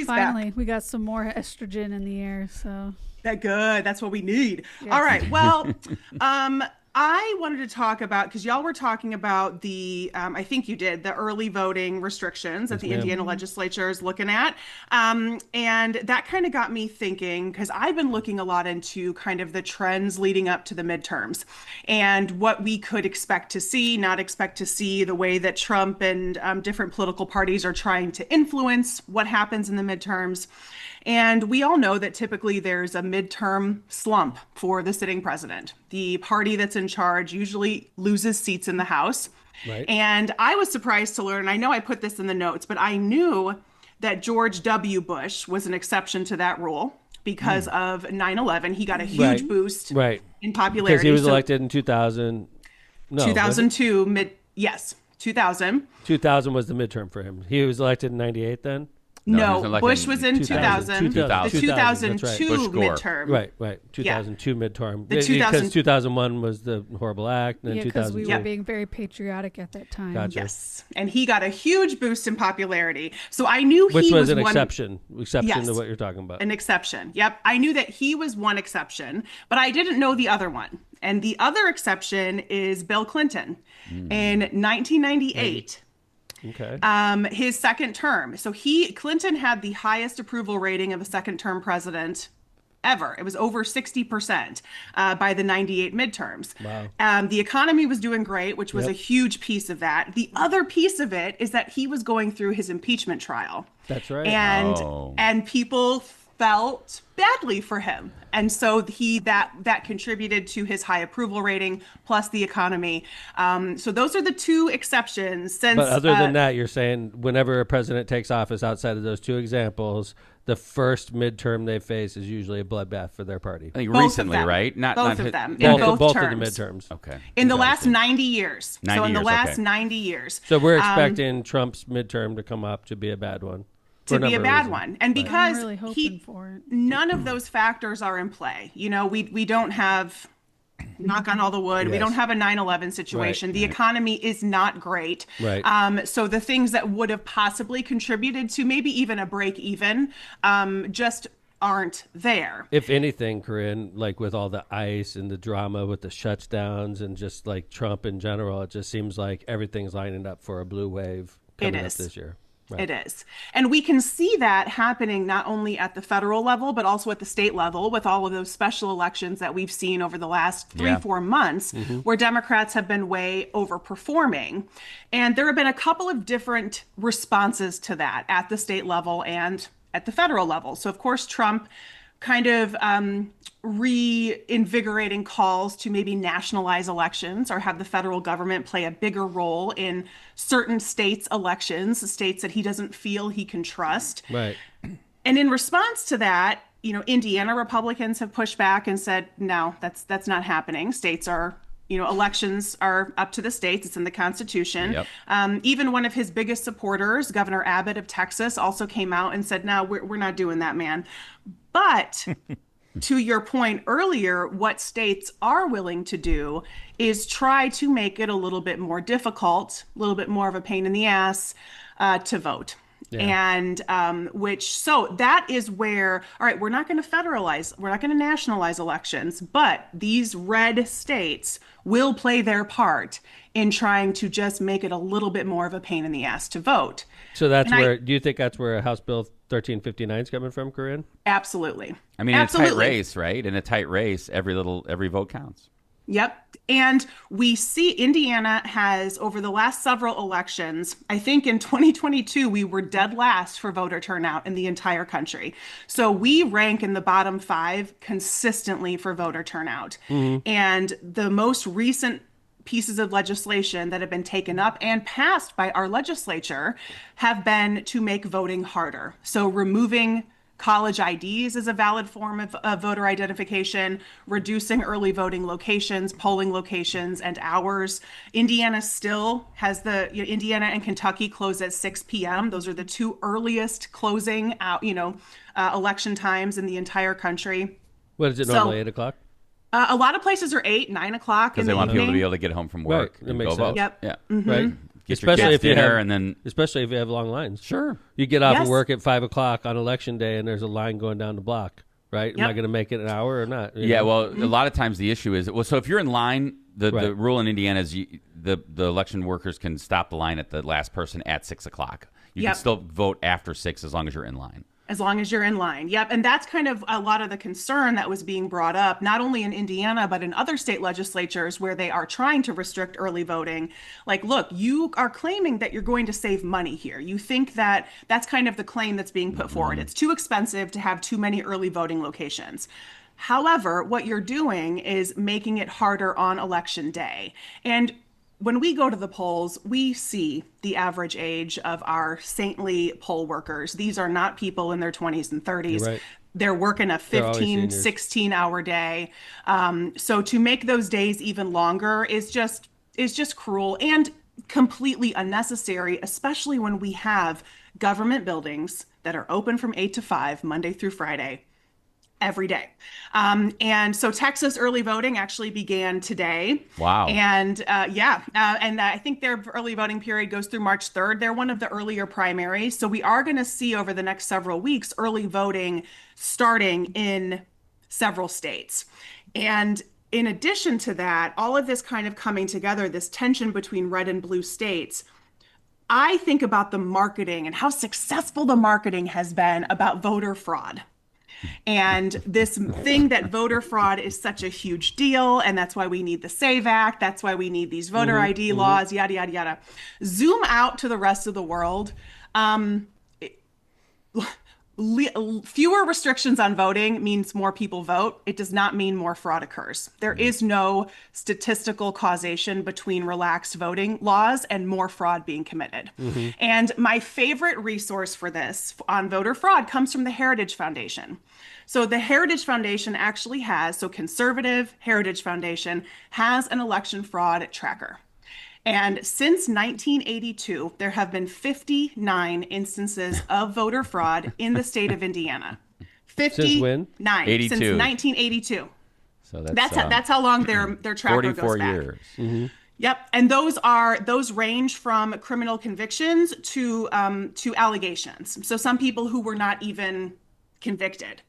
Speaker 8: Finally, we got some more estrogen in the air, so
Speaker 17: that good. That's what we need. Yes. All right. Well, I wanted to talk about, because y'all were talking about the, I think you did, the early voting restrictions that the Indiana legislature is looking at. And that kind of got me thinking, because I've been looking a lot into kind of the trends leading up to the midterms and what we could expect to see, not expect to see, the way that Trump and different political parties are trying to influence what happens in the midterms. And we all know that typically there's a midterm slump for the sitting president. The party that's in charge usually loses seats in the House. Right. And I was surprised to learn, I know I put this in the notes, but I knew that George W. Bush was an exception to that rule because of 9/11. He got a huge boost in popularity.
Speaker 1: Because he was elected in 2000. No,
Speaker 17: 2002, 2000.
Speaker 1: 2000 was the midterm for him. He was elected in 98 then?
Speaker 17: No, Bush was in 2000. The 2002 midterm.
Speaker 1: Right. 2002 midterm. Because 2001 was the horrible act. And then
Speaker 8: because we were being very patriotic at that time.
Speaker 1: Gotcha.
Speaker 17: Yes. And he got a huge boost in popularity. So I knew
Speaker 1: Which
Speaker 17: he
Speaker 1: was
Speaker 17: was
Speaker 1: an
Speaker 17: one
Speaker 1: exception to what you're talking about.
Speaker 17: An exception. Yep. I knew that he was one exception, but I didn't know the other one. And the other exception is Bill Clinton in 1998.
Speaker 1: Okay.
Speaker 17: His second term. So Clinton had the highest approval rating of a second term president ever. It was over 60% by the 98 midterms. Wow. The economy was doing great, which was a huge piece of that. The other piece of it is that he was going through his impeachment trial.
Speaker 1: That's right.
Speaker 17: And people felt badly for him. And so that contributed to his high approval rating plus the economy. So those are the two exceptions. But
Speaker 1: other than that, you're saying whenever a president takes office outside of those two examples, the first midterm they face is usually a bloodbath for their party.
Speaker 2: I think recently, right?
Speaker 17: Both of them. In both
Speaker 1: of the
Speaker 17: terms.
Speaker 1: midterms.
Speaker 2: Okay.
Speaker 17: In the last 90 years.
Speaker 2: 90
Speaker 17: 90 years.
Speaker 1: So we're expecting Trump's midterm to come up to be a bad one.
Speaker 17: To be a bad one. And because
Speaker 8: I'm really hoping for it.
Speaker 17: None of those factors are in play. You know, we don't have, knock on all the wood, we don't have a 9/11 situation. The economy is not great.
Speaker 1: Right.
Speaker 17: So the things that would have possibly contributed to maybe even a break even just aren't there.
Speaker 1: If anything, Corinne, like with all the ICE and the drama with the shutdowns and just like Trump in general, it just seems like everything's lining up for a blue wave coming up this year.
Speaker 17: Right. It is. And we can see that happening not only at the federal level, but also at the state level with all of those special elections that we've seen over the last 3-4 months, where Democrats have been way overperforming. And there have been a couple of different responses to that at the state level and at the federal level. So, of course, Trump kind of reinvigorating calls to maybe nationalize elections or have the federal government play a bigger role in certain states' elections, states that he doesn't feel he can trust.
Speaker 1: Right.
Speaker 17: And in response to that, you know, Indiana Republicans have pushed back and said, no, that's not happening. States are, you know, elections are up to the states. It's in the Constitution.
Speaker 2: Yep.
Speaker 17: Even one of his biggest supporters, Governor Abbott of Texas, also came out and said, no, we're not doing that, man. But to your point earlier, what states are willing to do is try to make it a little bit more difficult, a little bit more of a pain in the ass to vote. And so that is where, all right, we're not going to federalize, we're not going to nationalize elections, but these red states will play their part in trying to just make it a little bit more of a pain in the ass to vote.
Speaker 1: So that's do you think that's where House Bill 1359 is coming from, Corinne?
Speaker 17: Absolutely.
Speaker 2: I mean, it's a tight race, right? In a tight race, every vote counts.
Speaker 17: Yep. And we see Indiana has, over the last several elections, I think in 2022, we were dead last for voter turnout in the entire country. So we rank in the bottom 5 consistently for voter turnout. And the most recent pieces of legislation that have been taken up and passed by our legislature have been to make voting harder. So removing college IDs is a valid form of voter identification, reducing early voting locations, polling locations, and hours. Indiana still has Indiana and Kentucky close at 6 p.m. Those are the two earliest closing out, election times in the entire country.
Speaker 1: What is it normally, 8 o'clock?
Speaker 17: A lot of places are 8, 9 o'clock.
Speaker 2: Because they want people to be able to get home from work and go vote.
Speaker 17: Yep.
Speaker 2: Yeah.
Speaker 1: Right.
Speaker 2: Especially if you have,
Speaker 1: especially if you have long lines.
Speaker 2: Sure.
Speaker 1: You get off of work at 5 o'clock on election day, and there's a line going down the block. right? Am I going to make it an hour or not?
Speaker 2: Yeah, well, a lot of times the issue is, so if you're in line, the rule in Indiana is the election workers can stop the line at the last person at 6 o'clock. You can still vote after 6 as long as you're in line.
Speaker 17: As long as you're in line. Yep. And that's kind of a lot of the concern that was being brought up, not only in Indiana, but in other state legislatures where they are trying to restrict early voting. Like, look, you are claiming that you're going to save money here. You think that that's kind of the claim that's being put forward. It's too expensive to have too many early voting locations. However, what you're doing is making it harder on election day. And when we go to the polls, we see the average age of our saintly poll workers. These are not people in their 20s and 30s. Right. They're working a 15, 16-hour day. So to make those days even longer is just cruel and completely unnecessary, especially when we have government buildings that are open from 8 to 5, Monday through Friday, every day. And so Texas early voting actually began today.
Speaker 2: Wow.
Speaker 17: And and I think their early voting period goes through March 3rd. They're one of the earlier primaries. So we are going to see over the next several weeks early voting starting in several states. And in addition to that, all of this kind of coming together, this tension between red and blue states, I think about the marketing and how successful the marketing has been about voter fraud. And this thing that voter fraud is such a huge deal, and that's why we need the SAVE Act, that's why we need these voter ID laws, yada, yada, yada. Zoom out to the rest of the world. Fewer restrictions on voting means more people vote. It does not mean more fraud occurs. There is no statistical causation between relaxed voting laws and more fraud being committed. And my favorite resource for this on voter fraud comes from the Heritage Foundation. So the Heritage Foundation actually has, Conservative Heritage Foundation has an election fraud tracker. And since 1982, there have been 59 instances of voter fraud in the state of Indiana. 59
Speaker 1: since when?
Speaker 2: 82.
Speaker 17: Since 1982.
Speaker 2: So
Speaker 17: that's how long their tracker goes back.
Speaker 2: 44 years.
Speaker 17: Yep, and those range from criminal convictions to allegations. So some people who were not even convicted,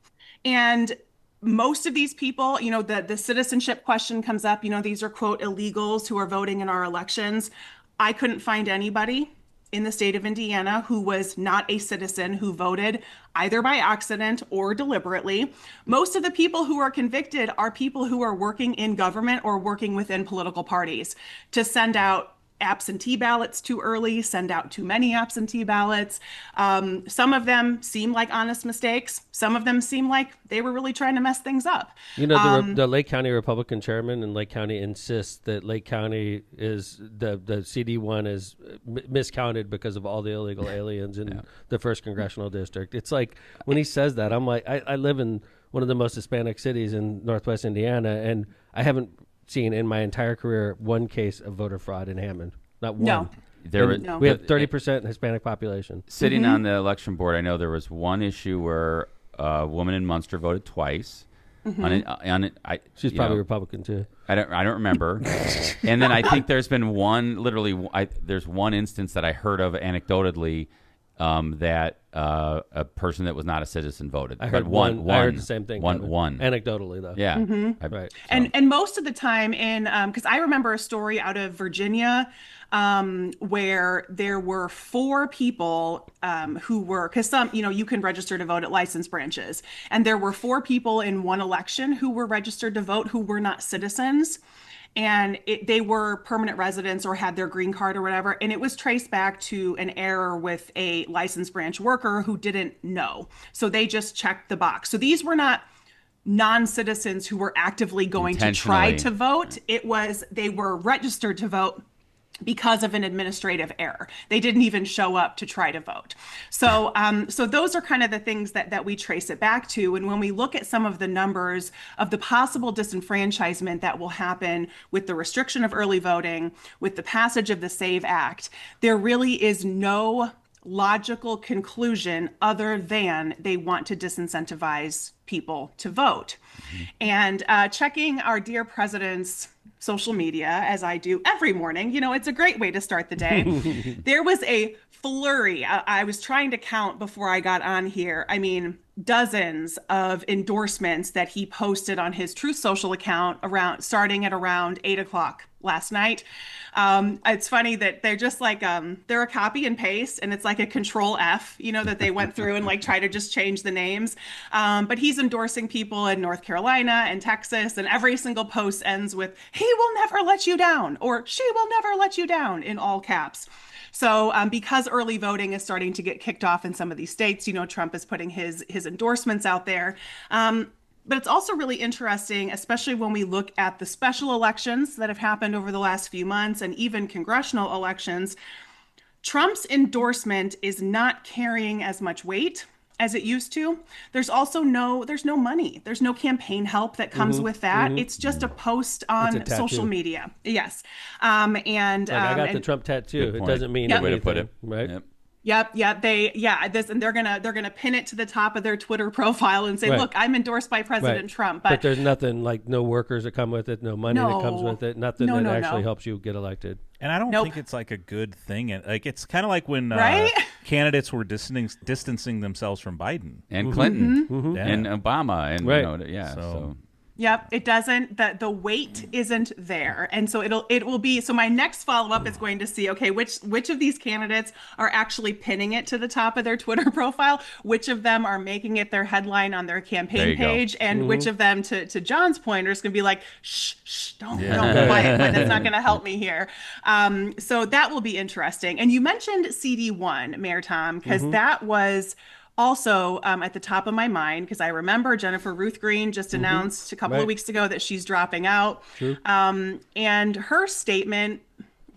Speaker 17: and most of these people, the citizenship question comes up, these are, quote, illegals who are voting in our elections. I couldn't find anybody in the state of Indiana who was not a citizen who voted either by accident or deliberately. Most of the people who are convicted are people who are working in government or working within political parties to send out absentee ballots too early, send out too many absentee ballots. Some of them seem like honest mistakes. Some of them seem like they were really trying to mess things up.
Speaker 1: The Lake County Republican chairman in Lake County insists that Lake County is the CD1 is miscounted because of all the illegal aliens in the 1st Congressional District. It's like when he says that, I'm like, I live in one of the most Hispanic cities in Northwest Indiana, and I haven't seen in my entire career one case of voter fraud in Hammond. Not one.
Speaker 17: No.
Speaker 1: We have 30% Hispanic population.
Speaker 2: Sitting on the election board, I know there was one issue where a woman in Munster voted twice.
Speaker 1: She's probably Republican too.
Speaker 2: I don't remember. And then I think there's been there's one instance that I heard of anecdotally that a person that was not a citizen voted.
Speaker 1: I heard I heard the same thing.
Speaker 2: One.
Speaker 1: Anecdotally, though.
Speaker 2: Yeah.
Speaker 1: Right.
Speaker 17: And most of the time because I remember a story out of Virginia where there were 4 people who were, because some, you can register to vote at license branches. And there were 4 people in one election who were registered to vote who were not citizens. And they were permanent residents or had their green card or whatever. And it was traced back to an error with a licensed branch worker who didn't know. So they just checked the box. So these were not non-citizens who were actively going to try to vote. They were registered to vote because of an administrative error. They didn't even show up to try to vote. So those are kind of the things that we trace it back to. And when we look at some of the numbers of the possible disenfranchisement that will happen with the restriction of early voting, with the passage of the SAVE Act, there really is no logical conclusion other than they want to disincentivize people to vote. And checking our dear president's social media, as I do every morning, it's a great way to start the day. There was a flurry. I was trying to count before I got on here. I mean, dozens of endorsements that he posted on his Truth Social account starting at around 8:00 last night. It's funny that they're just like, they're a copy and paste, and it's like a Control F, that they went through and like try to just change the names. But he's endorsing people in North Carolina and Texas, and every single post ends with, "He will never let you down," or "She will never let you down," in all caps. So because early voting is starting to get kicked off in some of these states, Trump is putting his endorsements out there. But it's also really interesting, especially when we look at the special elections that have happened over the last few months and even congressional elections. Trump's endorsement is not carrying as much weight as it used to. There's also there's no money. There's no campaign help that comes with that. It's just a post on social media. Yes. I
Speaker 1: got the Trump tattoo. It doesn't mean anything, way to put it. Right?
Speaker 17: Yep. And they're gonna pin it to the top of their Twitter profile and say, "Look, I'm endorsed by President Trump."
Speaker 1: But there's nothing, like no workers that come with it, no money that comes with it, nothing that actually helps you get elected.
Speaker 3: And I don't think it's like a good thing. Like it's kind of like when candidates were distancing themselves from Biden
Speaker 2: and Clinton and Obama and so.
Speaker 17: Yep, it doesn't. The weight isn't there, and so it will be. So my next follow up is going to see, okay, which of these candidates are actually pinning it to the top of their Twitter profile, which of them are making it their headline on their campaign page, and which of them, to John's point, are just going to be like, shh, don't quiet, but that's not going to help me here. So that will be interesting. And you mentioned CD1, Mayor Tom, because that was also at the top of my mind, because I remember Jennifer Ruth Green just announced a couple of weeks ago that she's dropping out. And her statement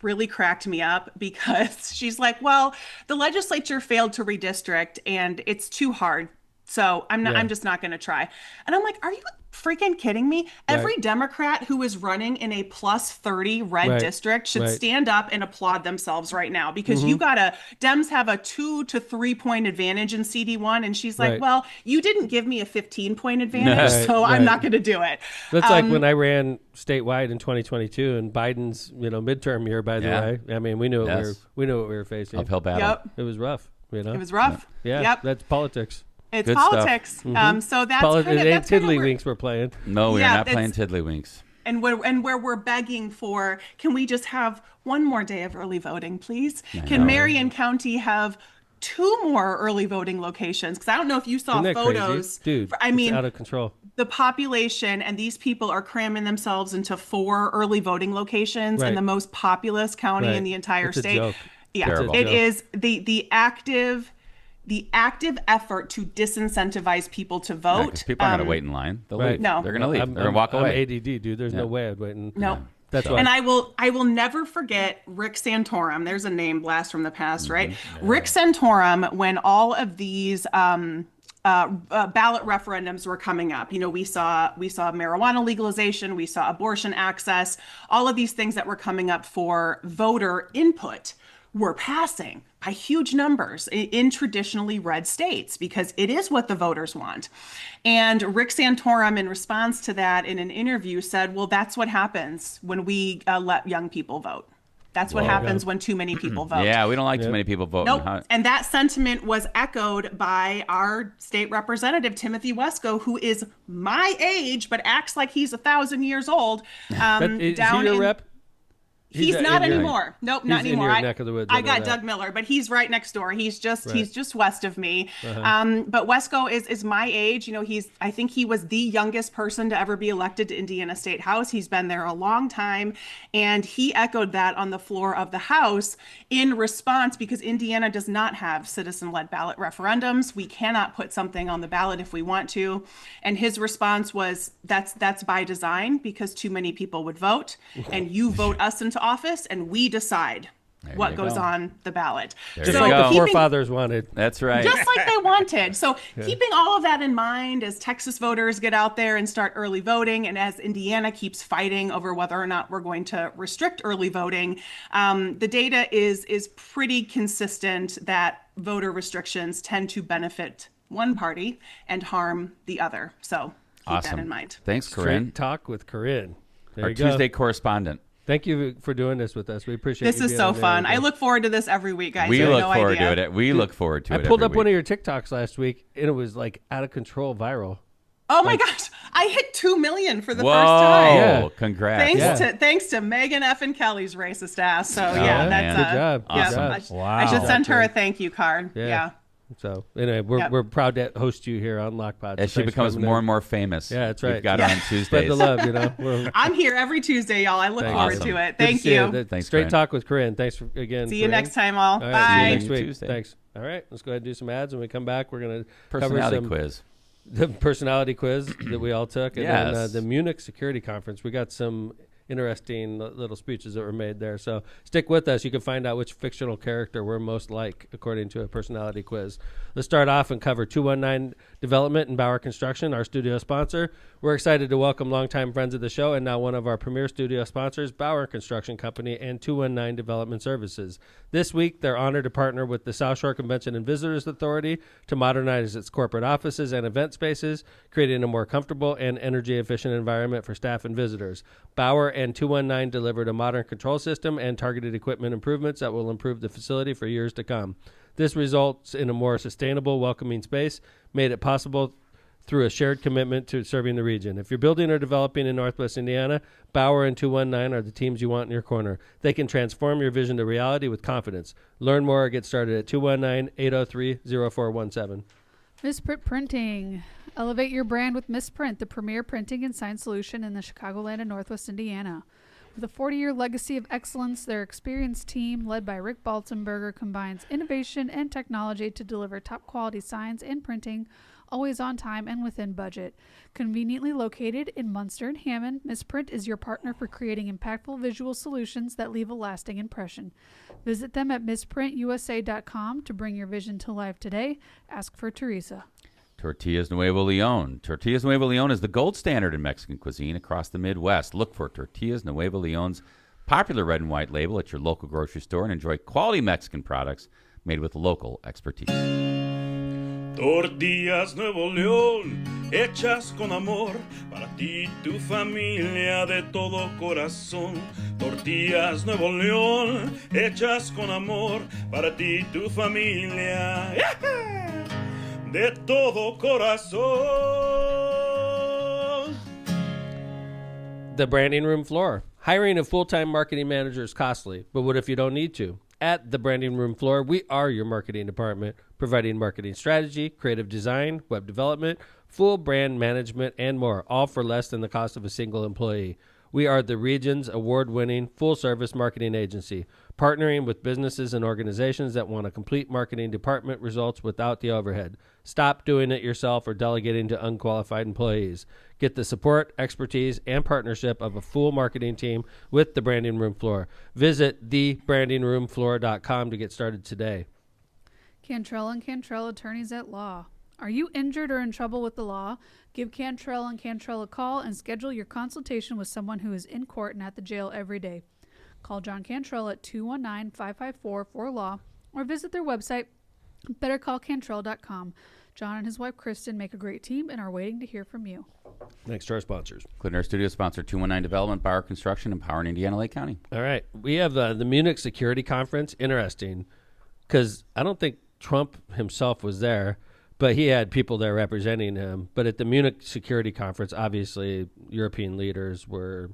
Speaker 17: really cracked me up, because she's like, well, the legislature failed to redistrict and it's too hard. So I'm just not going to try. And I'm like, are you freaking kidding me? Every Democrat who is running in a +30 red district should stand up and applaud themselves right now, because Dems have a 2 to 3 point advantage in CD1. And she's like, well, you didn't give me a 15-point advantage, so I'm not going to do it.
Speaker 1: That's like when I ran statewide in 2022 and Biden's, midterm year, by the way. I mean, we knew what we were facing.
Speaker 2: Uphill battle.
Speaker 1: It was rough.
Speaker 17: It was rough.
Speaker 1: That's politics.
Speaker 17: It's good politics. So that's
Speaker 1: it ain't tiddlywinks we're playing.
Speaker 2: No, we're not playing tiddlywinks.
Speaker 17: And where we're begging for, can we just have one more day of early voting, please? Can Marion County have 2 more early voting locations? Because I don't know if you saw photos.
Speaker 1: Crazy? Dude, it's out of control.
Speaker 17: The population and these people are cramming themselves into 4 early voting locations in the most populous county in the entire state.
Speaker 1: A joke.
Speaker 17: Yeah, it is the active effort to disincentivize people to vote.
Speaker 2: Because people aren't going to wait in line. They'll leave. No. They're going to leave. They're going to walk away.
Speaker 1: I'm ADD, dude. There's no way I'd wait.
Speaker 17: No.
Speaker 1: That's why.
Speaker 17: And I will never forget Rick Santorum. There's a name blast from the past, right? Rick Santorum, when all of these ballot referendums were coming up. We saw marijuana legalization, we saw abortion access, all of these things that were coming up for voter input were passing by huge numbers in traditionally red states, because it is what the voters want. And Rick Santorum, in response to that in an interview, said, well, that's what happens when we let young people vote. That's what happens when too many people vote.
Speaker 2: Yeah, we don't like too many people voting.
Speaker 17: Nope. And that sentiment was echoed by our state representative, Timothy Wesco, who is my age, but acts like he's 1,000 years old.
Speaker 1: Is he your rep?
Speaker 17: He's not anymore. Nope, not
Speaker 1: he's
Speaker 17: anymore.
Speaker 1: In your neck of the woods,
Speaker 17: I got Doug Miller, but he's right next door. He's just west of me. But Wesco is my age. I think he was the youngest person to ever be elected to Indiana State House. He's been there a long time, and he echoed that on the floor of the House in response, because Indiana does not have citizen-led ballot referendums. We cannot put something on the ballot if we want to. And his response was, that's by design, because too many people would vote, and you vote us into office and we decide what goes on the ballot.
Speaker 1: Just like the forefathers wanted.
Speaker 2: That's right.
Speaker 17: Just like they wanted. So keeping all of that in mind as Texas voters get out there and start early voting, and as Indiana keeps fighting over whether or not we're going to restrict early voting, the data is pretty consistent that voter restrictions tend to benefit one party and harm the other. So keep that in mind.
Speaker 2: Thanks, Corinne.
Speaker 1: Straight talk with Corinne.
Speaker 2: Our Tuesday correspondent.
Speaker 1: Thank you for doing this with us. We appreciate
Speaker 17: this. This is so fun. I look forward to this every week, guys.
Speaker 2: We look forward to it. We look forward to it.
Speaker 1: I pulled up one of your TikToks last week, and it was like out of control viral.
Speaker 17: Oh my gosh! I hit 2 million for the first time.
Speaker 2: Yeah, congrats!
Speaker 17: Thanks to Megan F. and Kelly's racist ass. So that's
Speaker 1: good job.
Speaker 2: Awesome.
Speaker 17: Wow. I should send her a thank you card. Yeah.
Speaker 1: So anyway, we're proud to host you here on LOCPod.
Speaker 2: As she becomes more and more famous.
Speaker 1: Yeah, that's right.
Speaker 2: We've got her on Tuesdays.
Speaker 1: Spread the love,
Speaker 17: I'm here every Tuesday, y'all. I look forward to it. Thank you.
Speaker 1: Thanks, Straight Talk with Corinne. Thanks again.
Speaker 17: See you next time, all.
Speaker 1: Right,
Speaker 17: bye.
Speaker 1: See you next week.
Speaker 2: Tuesday.
Speaker 1: Thanks. All right, let's go ahead and do some ads. When we come back, we're going to
Speaker 2: personality quiz.
Speaker 1: The personality quiz that we all took, and then the Munich Security Conference. We got some interesting little speeches that were made there. So stick with us. You can find out which fictional character we're most like according to a personality quiz. Let's start off and cover 219 Development and Bauer Construction, our studio sponsor. We're excited to welcome longtime friends of the show and now one of our premier studio sponsors, Bauer Construction Company and 219 Development Services. This week, they're honored to partner with the South Shore Convention and Visitors Authority to modernize its corporate offices and event spaces, creating a more comfortable and energy-efficient environment for staff and visitors. Bauer and 219 delivered a modern control system and targeted equipment improvements that will improve the facility for years to come. This results in a more sustainable, welcoming space, made it possible through a shared commitment to serving the region. If you're building or developing in Northwest Indiana, Bauer and 219 are the teams you want in your corner. They can transform your vision to reality with confidence. Learn more or get started at 219-803-0417.
Speaker 8: Misprint Printing. Elevate your brand with Misprint, the premier printing and sign solution in the Chicagoland and Northwest Indiana. With a 40-year legacy of excellence, their experienced team, led by Rick Baltenberger, combines innovation and technology to deliver top-quality signs and printing, always on time and within budget. Conveniently located in Munster and Hammond, Misprint is your partner for creating impactful visual solutions that leave a lasting impression. Visit them at misprintusa.com to bring your vision to life today. Ask for Teresa.
Speaker 2: Tortillas Nuevo Leon. Tortillas Nuevo Leon is the gold standard in Mexican cuisine across the Midwest. Look for Tortillas Nuevo Leon's popular red and white label at your local grocery store and enjoy quality Mexican products made with local expertise.
Speaker 18: Tortillas Nuevo León, hechas con amor, para ti y tu familia de todo corazón. Tortillas Nuevo León, hechas con amor, para ti y tu familia. De todo corazón.
Speaker 1: The Branding Room Floor. Hiring a full-time marketing manager is costly, but what if you don't need to? At the Branding Room Floor, we are your marketing department, providing marketing strategy, creative design, web development, full brand management, and more, all for less than the cost of a single employee. We are the region's award-winning full-service marketing agency, partnering with businesses and organizations that want a complete marketing department results without the overhead. Stop doing it yourself or delegating to unqualified employees. Get the support, expertise, and partnership of a full marketing team with the Branding Room Floor. Visit thebrandingroomfloor.com to get started today.
Speaker 8: Cantrell and Cantrell, attorneys at law. Are you injured or in trouble with the law? Give Cantrell and Cantrell a call and schedule your consultation with someone who is in court and at the jail every day. Call John Cantrell at 219-554-4LAW or visit their website, bettercallcantrell.com. John and his wife, Kristen, make a great team and are waiting to hear from you.
Speaker 1: Thanks to our sponsors.
Speaker 2: Including our studio sponsor, 219 Development, Bauer Construction, and Power in Indiana, Lake County.
Speaker 1: All right. We have the Munich Security Conference. Interesting, because I don't think Trump himself was there, but he had people there representing him. But at the Munich Security Conference, obviously, European leaders were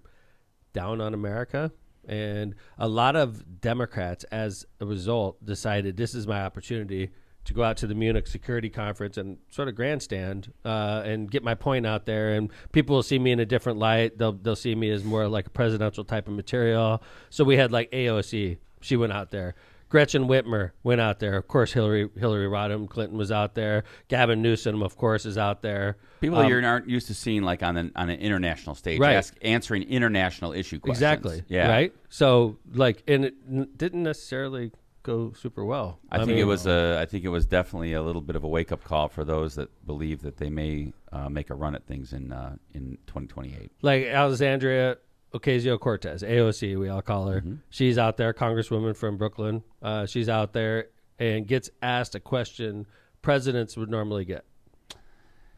Speaker 1: down on America. And a lot of Democrats, as a result, decided this is my opportunity to go out to the Munich Security Conference and sort of grandstand and get my point out there. And people will see me in a different light. They'll see me as more like a presidential type of material. So we had like AOC. She went out there. Gretchen Whitmer went out there. Of course, Hillary Rodham Clinton was out there. Gavin Newsom, of course, is out there.
Speaker 2: People you aren't used to seeing like on an international stage,
Speaker 1: right.
Speaker 2: Answering international issue questions.
Speaker 1: Exactly.
Speaker 2: Yeah.
Speaker 1: Right. So like, and it didn't necessarily go super well.
Speaker 2: I think it was definitely a little bit of a wake up call for those that believe that they may make a run at things in 2028.
Speaker 1: Like Alexandria Ocasio-Cortez, AOC, we all call her. Mm-hmm. She's out there, Congresswoman from Brooklyn. She's out there and gets asked a question presidents would normally get.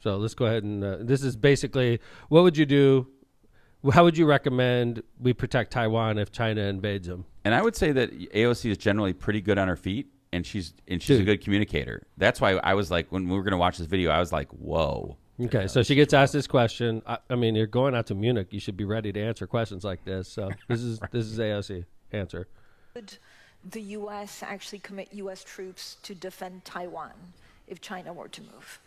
Speaker 1: So let's go ahead and this is basically, what would you do how would you recommend we protect Taiwan if China invades them?
Speaker 2: And I would say that AOC is generally pretty good on her feet, and she's a good communicator. That's why I was like, when we were going to watch this video, I was like, whoa.
Speaker 1: Okay, so she gets asked this question. I mean, you're going out to Munich. You should be ready to answer questions like this. So this is AOC. Answer.
Speaker 19: Would the U.S. actually commit U.S. troops to defend Taiwan if China were to move?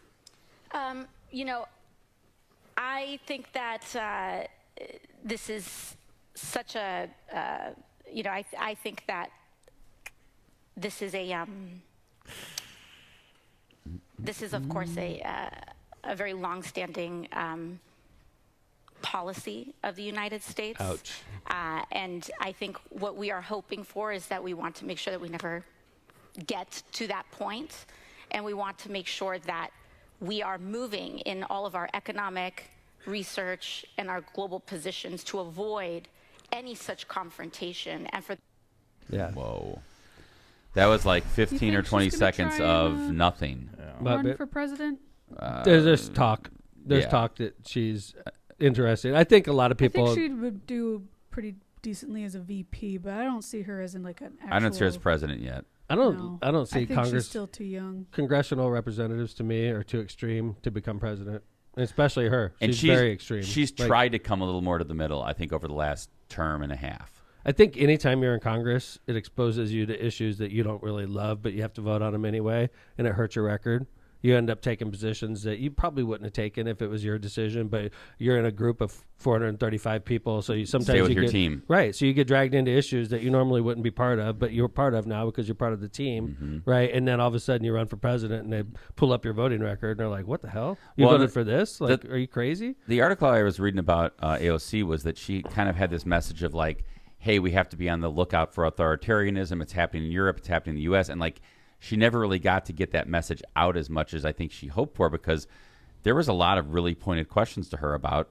Speaker 20: I think that this is such a, I think that this is of course a very long-standing policy of the United States.
Speaker 1: Ouch.
Speaker 20: And I think what we are hoping for is that we want to make sure that we never get to that point, and we want to make sure that we are moving in all of our economic research and our global positions to avoid any such confrontation. And for
Speaker 2: Whoa. That was like 15 or 20 seconds of nothing.
Speaker 8: Run for president?
Speaker 1: There's talk. There's talk that she's interested. I think a lot of people.
Speaker 8: I think she would do pretty decently as a VP, but I don't see her as in like an actual.
Speaker 2: I don't see her as president yet.
Speaker 1: I don't see
Speaker 8: I think
Speaker 1: Congress.
Speaker 8: She's still too young.
Speaker 1: Congressional representatives to me are too extreme to become president, especially her.
Speaker 2: And
Speaker 1: she's very extreme.
Speaker 2: She's tried to come a little more to the middle, I think, over the last term and a half.
Speaker 1: I think anytime you're in Congress, it exposes you to issues that you don't really love, but you have to vote on them anyway, and it hurts your record. You end up taking positions that you probably wouldn't have taken if it was your decision, but you're in a group of 435 people, so you sometimes
Speaker 2: stay with
Speaker 1: you
Speaker 2: your
Speaker 1: get,
Speaker 2: team.
Speaker 1: Right, so you get dragged into issues that you normally wouldn't be part of, but you're part of now because you're part of the team, right? And then all of a sudden you run for president and they pull up your voting record and they're like, what the hell? You voted for this? Like, are you crazy?
Speaker 2: The article I was reading about AOC was that she kind of had this message of like, hey, we have to be on the lookout for authoritarianism. It's happening in Europe. It's happening in the U.S. And like, she never really got to get that message out as much as I think she hoped for, because there was a lot of really pointed questions to her about,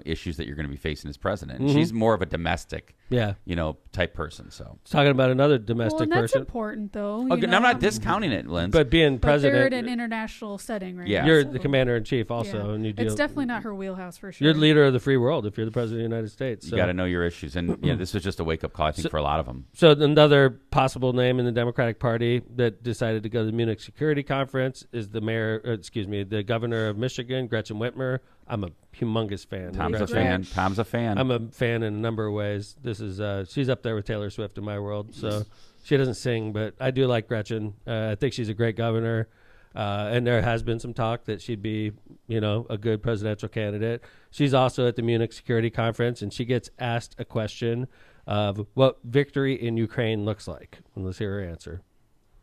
Speaker 2: issues that you're going to be facing as president. And she's more of a domestic, type person. So
Speaker 8: talking
Speaker 1: about another domestic
Speaker 8: that's
Speaker 1: person.
Speaker 8: important, though.
Speaker 2: Okay, I'm not discounting it, Linz.
Speaker 1: But being president,
Speaker 8: they're in an international setting, right?
Speaker 1: Yeah, you're the commander in chief also, and you deal.
Speaker 8: It's definitely not her wheelhouse for sure.
Speaker 1: You're the leader of the free world if you're the president of the United States.
Speaker 2: You got to know your issues, and this was just a wake up call, I think, for a lot of them.
Speaker 1: So another possible name in the Democratic Party that decided to go to the Munich Security Conference is the governor of Michigan, Gretchen Whitmer. I'm a humongous fan.
Speaker 2: Tom's a fan. Tom's a fan.
Speaker 1: I'm a fan in a number of ways. This is she's up there with Taylor Swift in my world. So she doesn't sing, but I do like Gretchen. I think she's a great governor, and there has been some talk that she'd be, a good presidential candidate. She's also at the Munich Security Conference, and she gets asked a question of what victory in Ukraine looks like. And let's hear her answer.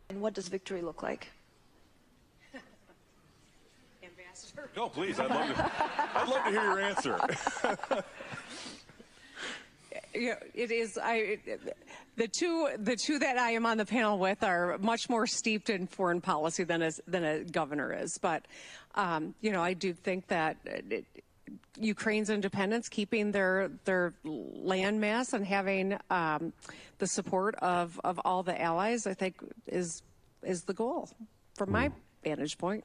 Speaker 19: And what does victory look like?
Speaker 21: No, please. I'd love to hear your answer.
Speaker 22: It is. The two that I am on the panel with are much more steeped in foreign policy than a governor is. But I do think that Ukraine's independence, keeping their land mass, and having the support of all the allies, I think is the goal from my vantage point.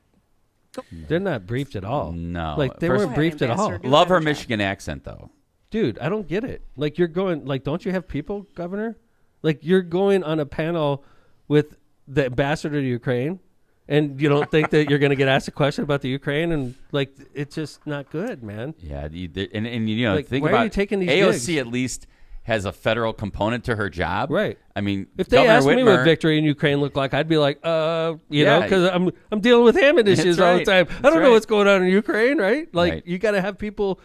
Speaker 1: They're not briefed at all.
Speaker 2: No.
Speaker 1: Like, they weren't briefed at all.
Speaker 2: Love her Michigan accent, though.
Speaker 1: Dude, I don't get it. Like, you're going, like, don't you have people, Governor? Like, you're going on a panel with the ambassador to Ukraine, and you don't think that you're going to get asked a question about the Ukraine? And, like, it's just not good, man.
Speaker 2: Yeah. And
Speaker 1: like,
Speaker 2: think
Speaker 1: why
Speaker 2: about
Speaker 1: are you taking these
Speaker 2: AOC
Speaker 1: gigs?
Speaker 2: At least has a federal component to her job.
Speaker 1: Right.
Speaker 2: I mean,
Speaker 1: if they
Speaker 2: Governor
Speaker 1: asked me
Speaker 2: Whitmer,
Speaker 1: what victory in Ukraine looked like, I'd be like, know, because I'm dealing with Hammond issues all the time. I don't know what's going on in Ukraine, right? Like, you got to have people.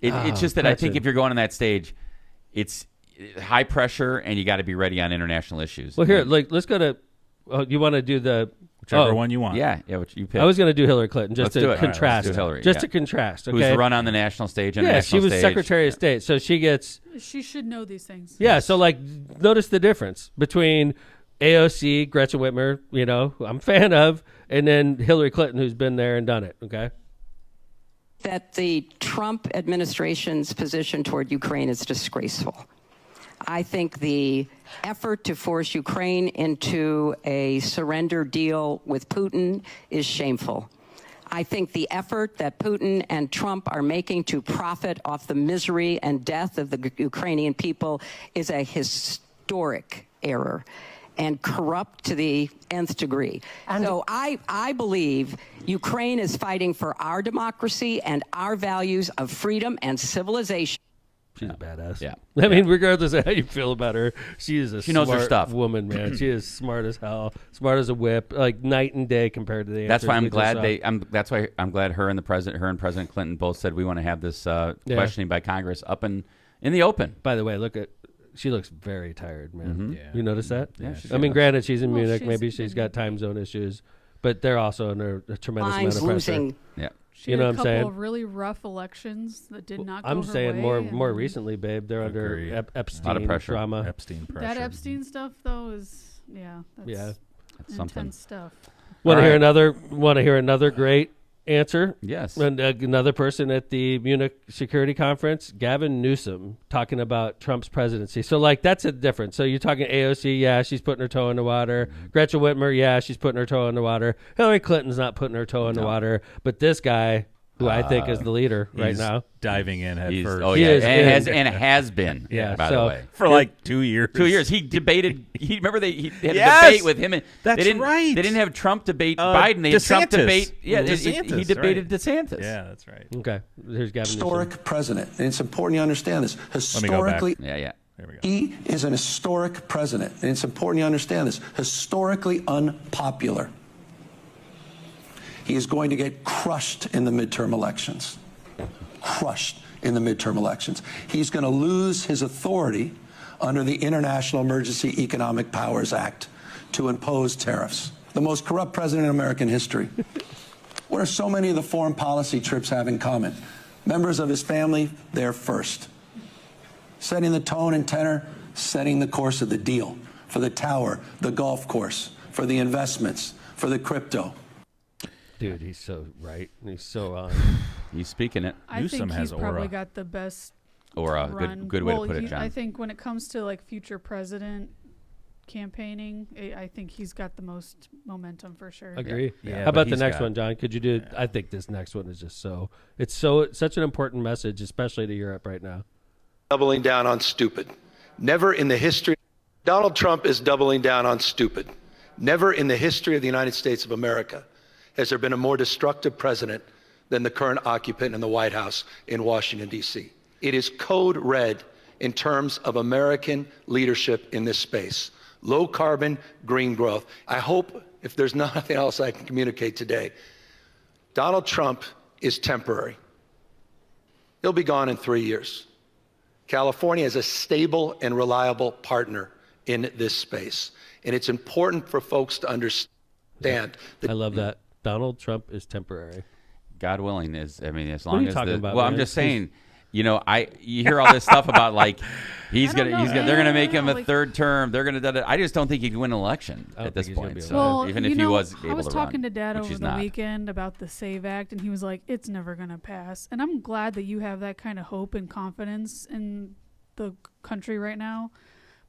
Speaker 2: It's just that I think if you're going on that stage, it's high pressure, and you got to be ready on international issues.
Speaker 1: Well, here, let's go to. You want to do the
Speaker 3: whichever one you want?
Speaker 2: Yeah, what you pick.
Speaker 1: I was going to do Hillary Clinton
Speaker 2: Let's
Speaker 1: to
Speaker 2: do it.
Speaker 1: contrast.
Speaker 2: Let's do Hillary,
Speaker 1: to contrast. Okay?
Speaker 2: Who's run on the national stage?
Speaker 1: She was Secretary of State, so she gets.
Speaker 8: She should know these things.
Speaker 1: Yeah, so like, notice the difference between AOC, Gretchen Whitmer, who I'm a fan of, and then Hillary Clinton, who's been there and done it. Okay.
Speaker 23: That the Trump administration's position toward Ukraine is disgraceful. I think the effort to force Ukraine into a surrender deal with Putin is shameful. I think the effort that Putin and Trump are making to profit off the misery and death of the Ukrainian people is a historic error and corrupt to the nth degree. So I believe Ukraine is fighting for our democracy and our values of freedom and civilization.
Speaker 1: She's a badass.
Speaker 2: Yeah.
Speaker 1: I mean, regardless of how you feel about her, she is
Speaker 2: She knows her stuff.
Speaker 1: woman, man. She is smart as hell, smart as a whip, like night and day compared to the.
Speaker 2: That's why I'm
Speaker 1: answers we just
Speaker 2: glad
Speaker 1: saw.
Speaker 2: that's why I'm glad her and President Clinton both said we want to have this questioning by Congress up in the open.
Speaker 1: By the way, she looks very tired, man.
Speaker 2: Mhm.
Speaker 3: Yeah.
Speaker 1: You notice that?
Speaker 2: Yeah.
Speaker 1: I mean, granted, she's in Munich.
Speaker 8: she's
Speaker 1: Maybe she's got time zone issues, but they're also under a tremendous amount of pressure.
Speaker 23: Losing.
Speaker 2: Yeah.
Speaker 8: She
Speaker 1: You
Speaker 8: had
Speaker 1: know
Speaker 8: a
Speaker 1: what I'm
Speaker 8: couple
Speaker 1: saying?
Speaker 8: of really rough elections that did not go
Speaker 1: I'm
Speaker 8: her
Speaker 1: saying
Speaker 8: way,
Speaker 1: more
Speaker 8: and
Speaker 1: recently, babe. They're
Speaker 3: Agree.
Speaker 1: under Epstein
Speaker 2: Lot of pressure.
Speaker 1: drama.
Speaker 3: Epstein pressure.
Speaker 8: that Epstein stuff though is that's
Speaker 1: Yeah.
Speaker 2: That's something.
Speaker 8: intense stuff.
Speaker 1: Want to
Speaker 2: All
Speaker 1: hear another great answer?
Speaker 2: Yes.
Speaker 1: And another person at the Munich Security Conference, Gavin Newsom, talking about Trump's presidency. So, that's a difference. So you're talking AOC, yeah, she's putting her toe in the water. Gretchen Whitmer, yeah, she's putting her toe in the water. Hillary Clinton's not putting her toe in the water. But this guy, who I think is the leader right
Speaker 3: He's
Speaker 1: now.
Speaker 3: diving in head first.
Speaker 2: Oh,
Speaker 1: He
Speaker 2: yeah.
Speaker 1: is
Speaker 2: And has been,
Speaker 1: Yeah,
Speaker 2: by
Speaker 1: so-
Speaker 2: the way.
Speaker 3: For like 2 years.
Speaker 2: 2 years. He debated. Remember they had
Speaker 3: Yes!
Speaker 2: a debate with him. And
Speaker 3: That's
Speaker 2: they didn't,
Speaker 3: right.
Speaker 2: They didn't have Trump debate Biden. They had Trump
Speaker 3: DeSantis.
Speaker 2: debate. Yeah,
Speaker 3: DeSantis,
Speaker 2: he debated
Speaker 3: right.
Speaker 2: DeSantis.
Speaker 3: Yeah, that's right.
Speaker 1: Okay, here's Gavin Newsom.
Speaker 4: Historic president. And it's important you understand this.
Speaker 3: Let me go back.
Speaker 4: Historically,
Speaker 2: Yeah.
Speaker 3: There we go.
Speaker 4: he is an historic president. And it's important you understand this. Historically unpopular. He is going to get crushed in the midterm elections. Crushed in the midterm elections. He's going to lose his authority under the International Emergency Economic Powers Act to impose tariffs. The most corrupt president in American history. What do so many of the foreign policy trips have in common? Members of his family there first. Setting the tone and tenor, setting the course of the deal. For the tower, the golf course, for the investments, for the crypto.
Speaker 1: Dude, he's so right. He's so on.
Speaker 2: He's speaking it.
Speaker 8: I
Speaker 3: Newsom
Speaker 8: think
Speaker 3: has
Speaker 8: he's probably
Speaker 3: aura.
Speaker 8: got the best
Speaker 2: Aura,
Speaker 8: run.
Speaker 2: good way to
Speaker 8: Well,
Speaker 2: put it, John.
Speaker 8: I think when it comes to future president campaigning, I think he's got the most momentum for sure.
Speaker 1: Agree.
Speaker 3: Yeah,
Speaker 1: How
Speaker 3: but
Speaker 1: about the
Speaker 3: he's
Speaker 1: next
Speaker 3: got-
Speaker 1: one, John? Could you do? I think this next one is just it's such an important message, especially to Europe right now.
Speaker 4: Doubling down on stupid. Never in the history. Donald Trump is doubling down on stupid. Never in the history of the United States of America has there been a more destructive president than the current occupant in the White House in Washington, D.C. It is code red in terms of American leadership in this space. Low carbon, green growth. I hope, if there's nothing else I can communicate today, Donald Trump is temporary. He'll be gone in 3 years. California is a stable and reliable partner in this space. And it's important for folks to understand that
Speaker 1: I love that. Donald Trump is temporary.
Speaker 2: God willing as
Speaker 1: What
Speaker 2: long
Speaker 1: are you
Speaker 2: as
Speaker 1: talking about,
Speaker 2: well, I'm
Speaker 1: man?
Speaker 2: just saying, you hear all this stuff about they're gonna make him a third term. They're gonna. I just don't think he can win an election at this point. So even if he was able to run,
Speaker 8: I was talking to Dad
Speaker 2: which
Speaker 8: over
Speaker 2: he's
Speaker 8: the
Speaker 2: not.
Speaker 8: weekend about the SAVE Act, and he was like, "It's never gonna pass." And I'm glad that you have that kind of hope and confidence in the country right now.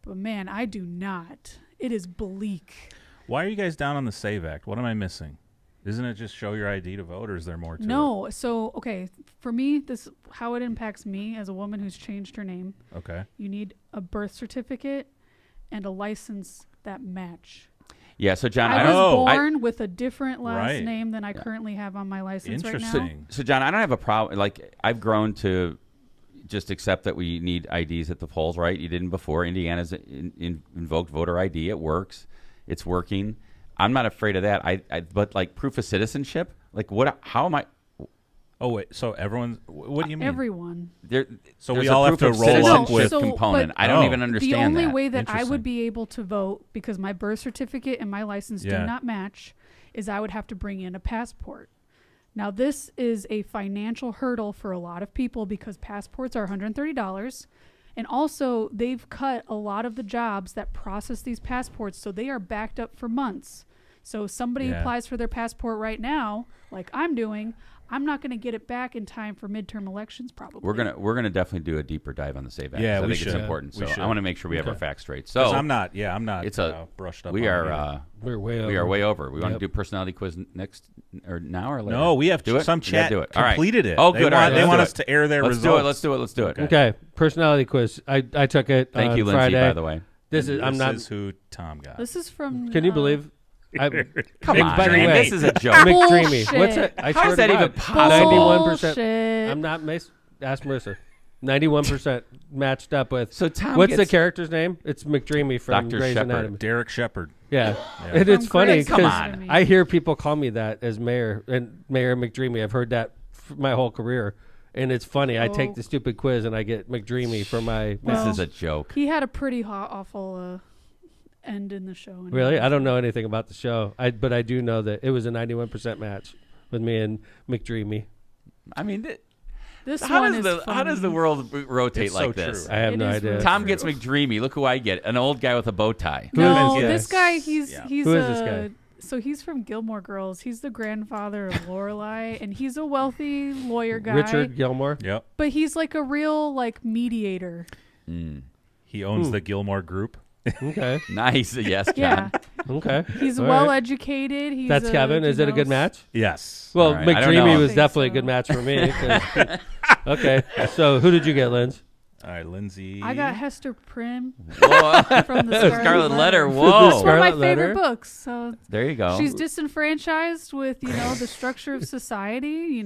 Speaker 8: But man, I do not. It is bleak.
Speaker 3: Why are you guys down on the SAVE Act? What am I missing? Isn't it just show your ID to vote, or is there more to it?
Speaker 8: No. So, okay, for me, this how it impacts me as a woman who's changed her name.
Speaker 3: Okay.
Speaker 8: You need a birth certificate and a license that match.
Speaker 2: Yeah, so John,
Speaker 8: I was born with a different last name than I currently have on my license right now.
Speaker 2: So John, I don't have a problem. I've grown to just accept that we need IDs at the polls, right? You didn't before. Indiana's invoked voter ID. It works. It's working. I'm not afraid of that. But proof of citizenship, how am I?
Speaker 3: Oh wait, so everyone's? What do you mean?
Speaker 8: Everyone.
Speaker 3: So we all have to roll up with
Speaker 2: component. I don't even understand
Speaker 8: the only
Speaker 2: that.
Speaker 8: way that I would be able to vote, because my birth certificate and my license do not match, is I would have to bring in a passport. Now, this is a financial hurdle for a lot of people because passports are $130. And also, they've cut a lot of the jobs that process these passports, so they are backed up for months. So somebody applies for their passport right now, like I'm doing. I'm not going to get it back in time for midterm elections, probably.
Speaker 2: We're gonna definitely do a deeper dive on the SAVE Act.
Speaker 3: Yeah,
Speaker 2: I
Speaker 3: we
Speaker 2: think
Speaker 3: should.
Speaker 2: it's important.
Speaker 3: We
Speaker 2: So
Speaker 3: should.
Speaker 2: I want to make sure we have our facts straight. So
Speaker 3: I'm not. Yeah, I'm not.
Speaker 2: It's
Speaker 3: brushed up.
Speaker 2: We
Speaker 3: on
Speaker 2: are.
Speaker 1: We're way over.
Speaker 2: We are way over. We want to do personality quiz next or now or later.
Speaker 3: No, we have
Speaker 2: do it?
Speaker 3: some
Speaker 2: We gotta
Speaker 3: chat
Speaker 2: do it. All right.
Speaker 3: completed it.
Speaker 2: Oh,
Speaker 3: They
Speaker 2: good.
Speaker 3: want-
Speaker 2: All right,
Speaker 3: they
Speaker 2: let's
Speaker 3: want
Speaker 2: do
Speaker 3: us
Speaker 2: it.
Speaker 3: to air their
Speaker 2: Let's do it.
Speaker 3: results.
Speaker 2: Let's do it.
Speaker 1: Okay. Personality quiz. I took it.
Speaker 2: Thank
Speaker 1: on
Speaker 2: you, Lindsay,
Speaker 1: Friday.
Speaker 2: by the way.
Speaker 1: This is. I'm
Speaker 3: This
Speaker 1: not.
Speaker 3: is who Tom got.
Speaker 8: This is from.
Speaker 1: Can you believe?
Speaker 2: Come on,
Speaker 1: by the
Speaker 2: man,
Speaker 1: way,
Speaker 2: this is a joke.
Speaker 1: McDreamy.
Speaker 8: Bullshit.
Speaker 1: What's it? I
Speaker 2: How
Speaker 1: swear
Speaker 2: is that
Speaker 1: to
Speaker 2: even
Speaker 1: God.
Speaker 2: possible?
Speaker 1: 91%.
Speaker 8: Bullshit.
Speaker 1: I'm not Mace. Ask Marissa. 91% matched up with.
Speaker 2: So Tom
Speaker 1: what's the
Speaker 2: gets-
Speaker 1: character's name? It's McDreamy from
Speaker 2: Dr.
Speaker 1: Grey's
Speaker 2: Shepherd.
Speaker 1: Anatomy.
Speaker 3: Derek Shepard.
Speaker 1: Yeah.
Speaker 3: Yeah.
Speaker 1: And it's
Speaker 8: From
Speaker 1: funny
Speaker 8: Grey's
Speaker 1: because
Speaker 2: Anatomy.
Speaker 1: I hear people call me that as Mayor and Mayor McDreamy. I've heard that my whole career. And it's funny. I take the stupid quiz and I get McDreamy for my.
Speaker 2: This is a joke.
Speaker 8: He had a pretty awful end in the show.
Speaker 1: Really? I don't know anything about the show. But I do know that it was a 91% match with me and McDreamy.
Speaker 2: I mean,
Speaker 8: This
Speaker 2: how
Speaker 8: one
Speaker 2: does
Speaker 8: is
Speaker 2: how does the world rotate
Speaker 3: It's
Speaker 2: like
Speaker 3: so
Speaker 2: this?
Speaker 3: true.
Speaker 1: I have
Speaker 8: It
Speaker 1: no
Speaker 8: is
Speaker 1: idea.
Speaker 8: really
Speaker 2: Tom
Speaker 8: true.
Speaker 2: gets McDreamy. Look who I get. An old guy with a bow tie.
Speaker 8: No,
Speaker 1: Who is
Speaker 8: this guy. He's
Speaker 1: Who is this guy?
Speaker 8: So he's from Gilmore Girls. He's the grandfather of Lorelai, and he's a wealthy lawyer guy.
Speaker 1: Richard Gilmore.
Speaker 3: Yep.
Speaker 8: But he's like a real mediator.
Speaker 3: He owns the Gilmore Group.
Speaker 1: Okay.
Speaker 2: Nice. Yes, John.
Speaker 8: Yeah.
Speaker 1: Okay.
Speaker 8: He's
Speaker 1: All
Speaker 8: well
Speaker 1: right.
Speaker 8: educated. He's
Speaker 1: That's Kevin. Is it a good match?
Speaker 3: Yes.
Speaker 1: Well,
Speaker 2: All right. I don't
Speaker 1: McDreamy
Speaker 2: know.
Speaker 1: was
Speaker 8: I think
Speaker 1: definitely
Speaker 8: so.
Speaker 1: a good match for me. 'cause- okay. So who did you get, Linz?
Speaker 3: All right, Lindsay.
Speaker 8: I got Hester Prynne
Speaker 2: Whoa.
Speaker 8: from the Scarlet
Speaker 2: Letter.
Speaker 8: It's
Speaker 2: Whoa.
Speaker 8: one of my
Speaker 1: Scarlet
Speaker 8: favorite
Speaker 1: Letter?
Speaker 8: books. So
Speaker 2: There you go.
Speaker 8: she's disenfranchised with the structure of society.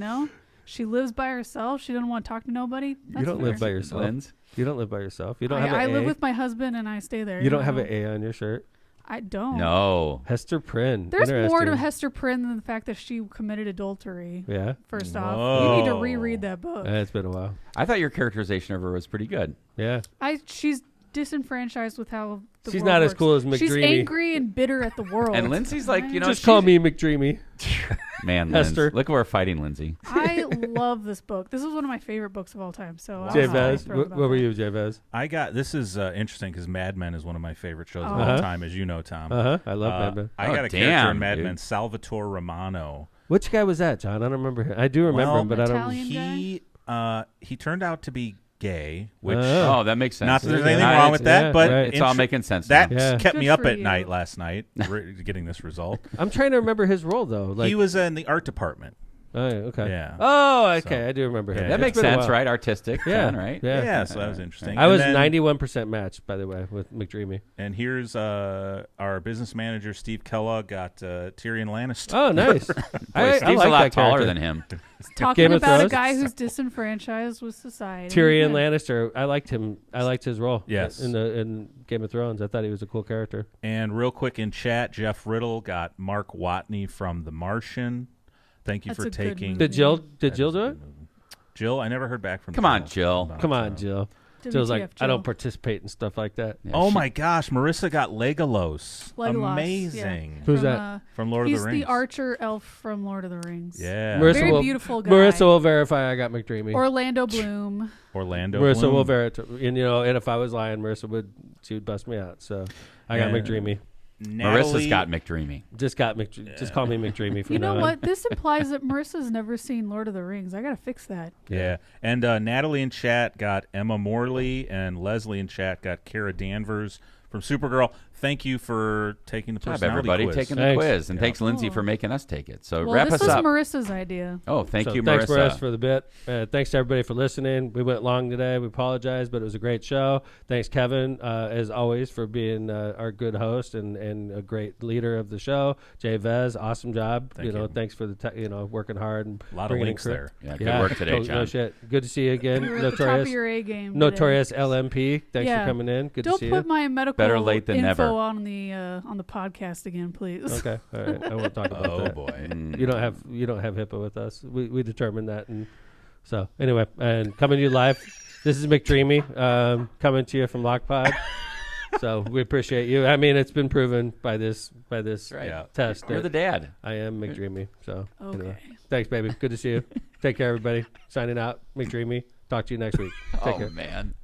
Speaker 8: She lives by herself. She doesn't want to talk to nobody. That's
Speaker 1: You don't
Speaker 8: fair.
Speaker 1: live by yourself.
Speaker 2: Linz?
Speaker 1: You don't live by yourself. You don't have an
Speaker 8: I
Speaker 1: A.
Speaker 8: live with my husband and I stay there.
Speaker 1: You don't have an A on your shirt.
Speaker 8: I don't.
Speaker 2: No.
Speaker 1: Hester Prynne.
Speaker 8: There's more to
Speaker 1: Interesting.
Speaker 8: Hester Prynne than the fact that she committed adultery.
Speaker 1: Yeah.
Speaker 8: First off, you need to
Speaker 3: Whoa.
Speaker 8: reread that book.
Speaker 1: It's been a while.
Speaker 2: I thought your characterization of her was pretty good.
Speaker 1: Yeah.
Speaker 8: She's disenfranchised with how the
Speaker 1: She's
Speaker 8: world
Speaker 1: not as
Speaker 8: works.
Speaker 1: cool as
Speaker 8: She's
Speaker 1: McDreamy.
Speaker 8: angry and bitter at the world.
Speaker 2: And Lindsay's like,
Speaker 1: Just call me McDreamy.
Speaker 2: Man, Linz,
Speaker 1: Hester.
Speaker 2: look at we're fighting, Lindsay.
Speaker 8: I love this book. This is one of my favorite books of all time. So
Speaker 1: Jay
Speaker 8: I was
Speaker 1: Vez.
Speaker 8: thrilled
Speaker 1: What
Speaker 8: about
Speaker 1: were
Speaker 8: that.
Speaker 1: you, Jay Vez?
Speaker 3: I got this is interesting because Mad Men is one of my favorite shows of all
Speaker 1: Uh-huh.
Speaker 3: time, as you know, Tom.
Speaker 1: I love Mad Men.
Speaker 3: I
Speaker 2: Oh,
Speaker 3: got a character
Speaker 2: damn,
Speaker 3: in Mad
Speaker 2: dude.
Speaker 3: Men, Salvatore Romano.
Speaker 1: Which guy was that, John? I don't remember him. I do remember him, but I don't.
Speaker 8: Italian guy?
Speaker 3: He turned out to be gay, which
Speaker 2: Oh, that makes sense.
Speaker 3: not that there's
Speaker 1: Yeah.
Speaker 3: anything
Speaker 1: Yeah,
Speaker 3: wrong with that,
Speaker 1: yeah,
Speaker 3: but
Speaker 1: right.
Speaker 2: It's all making sense
Speaker 3: That
Speaker 2: now.
Speaker 1: Yeah.
Speaker 3: kept
Speaker 8: Good
Speaker 3: me up
Speaker 8: for
Speaker 3: at
Speaker 8: you.
Speaker 3: night last night, getting this result.
Speaker 1: I'm trying to remember his role though. Like
Speaker 3: He was in the art department.
Speaker 1: Oh, okay.
Speaker 3: Yeah.
Speaker 1: Oh, okay.
Speaker 3: So-
Speaker 1: I do remember him.
Speaker 3: Yeah.
Speaker 2: That
Speaker 1: It's
Speaker 2: makes
Speaker 1: been a
Speaker 2: sense,
Speaker 1: while.
Speaker 2: right? Artistic,
Speaker 1: Yeah.
Speaker 2: John, right?
Speaker 1: Yeah.
Speaker 3: Yeah, so that was interesting.
Speaker 1: I was
Speaker 3: And then-
Speaker 1: 91% matched, by the way, with McDreamy.
Speaker 3: And here's our business manager, Steve Kellogg, got Tyrion Lannister.
Speaker 1: Oh, nice.
Speaker 2: Boy,
Speaker 1: I
Speaker 2: Steve's
Speaker 1: like
Speaker 2: a lot
Speaker 1: that
Speaker 2: taller
Speaker 1: character.
Speaker 2: than him.
Speaker 8: Talking
Speaker 1: Game of
Speaker 8: about a
Speaker 1: Thrones?
Speaker 8: guy who's disenfranchised with society.
Speaker 1: Tyrion
Speaker 8: Yeah.
Speaker 1: Lannister. I liked him. I liked his role.
Speaker 3: Yes.
Speaker 1: In Game of Thrones, I thought he was a cool character.
Speaker 3: And real quick in chat, Jeff Riddle got Mark Watney from The Martian. Thank you
Speaker 8: That's
Speaker 3: for
Speaker 8: a good
Speaker 3: taking.
Speaker 8: movie.
Speaker 1: Did Jill do it?
Speaker 3: Jill, I never heard back from.
Speaker 2: Come on, Jill.
Speaker 3: about,
Speaker 1: Come on, Jill.
Speaker 8: WTF,
Speaker 1: Jill's like, I
Speaker 8: Jill.
Speaker 1: don't participate in stuff like that.
Speaker 2: Yeah,
Speaker 3: Oh
Speaker 2: she-
Speaker 3: my gosh, Marissa got Legolas.
Speaker 8: Legolas,
Speaker 3: Amazing.
Speaker 8: yeah.
Speaker 1: Who's
Speaker 8: From,
Speaker 1: that?
Speaker 3: From Lord
Speaker 8: He's
Speaker 3: of the Rings.
Speaker 8: the archer elf from Lord of the Rings.
Speaker 3: Yeah.
Speaker 8: Very beautiful guy.
Speaker 1: Marissa will verify I got McDreamy.
Speaker 8: Orlando Bloom.
Speaker 3: Orlando
Speaker 1: Marissa
Speaker 3: Bloom.
Speaker 1: will verify. And, and if I was lying, Marissa would bust me out. So I got
Speaker 3: Yeah.
Speaker 1: McDreamy.
Speaker 2: Marissa's got McDreamy.
Speaker 1: Just call me McDreamy from
Speaker 8: You know
Speaker 1: now on.
Speaker 8: what? This implies that Marissa's never seen Lord of the Rings. I gotta fix that.
Speaker 3: Yeah. And Natalie in chat got Emma Morley, and Leslie in chat got Kara Danvers from Supergirl. Thank you for taking the
Speaker 2: Good job,
Speaker 3: personality
Speaker 2: everybody,
Speaker 3: quiz.
Speaker 2: taking the quiz. And thanks, Lindsay,
Speaker 8: Cool.
Speaker 2: for making us take it. So
Speaker 8: Well,
Speaker 2: wrap
Speaker 8: this
Speaker 2: us
Speaker 8: was
Speaker 2: up.
Speaker 8: Marissa's idea.
Speaker 2: Oh, thank you,
Speaker 1: Thanks,
Speaker 2: Marissa.
Speaker 1: Marissa, for the bit. Thanks to everybody for listening. We went long today. We apologize, but it was a great show. Thanks, Kevin, as always, for being our good host and a great leader of the show. Jay Vez, awesome job.
Speaker 3: Thank you.
Speaker 1: Thanks for the working hard and
Speaker 3: A lot of
Speaker 1: bringing
Speaker 3: links
Speaker 1: in
Speaker 3: there.
Speaker 2: Yeah, good work today,
Speaker 1: no
Speaker 2: John.
Speaker 1: shit. Good to see you again.
Speaker 8: You're at the top of your A game.
Speaker 1: Notorious LMP. Thanks
Speaker 8: Yeah.
Speaker 1: for coming in. Good
Speaker 8: Don't
Speaker 1: to see you.
Speaker 8: put my medical
Speaker 2: Better late than
Speaker 8: info
Speaker 2: never.
Speaker 8: on the podcast again, please.
Speaker 1: Okay, all right. I won't talk about
Speaker 3: Oh,
Speaker 1: that.
Speaker 3: boy.
Speaker 1: You don't have HIPAA with us. We determined that, and so anyway, and coming to you live. This is McDreamy coming to you from LOCPod. So we appreciate you. I mean, it's been proven by this
Speaker 2: right.
Speaker 1: test.
Speaker 2: You're
Speaker 1: that
Speaker 2: the dad.
Speaker 1: I am McDreamy. So
Speaker 8: Okay.
Speaker 1: anyway. Thanks, baby. Good to see you. Take care, everybody. Signing out, McDreamy. Talk to you next week. Take
Speaker 2: Oh,
Speaker 1: care.
Speaker 2: man.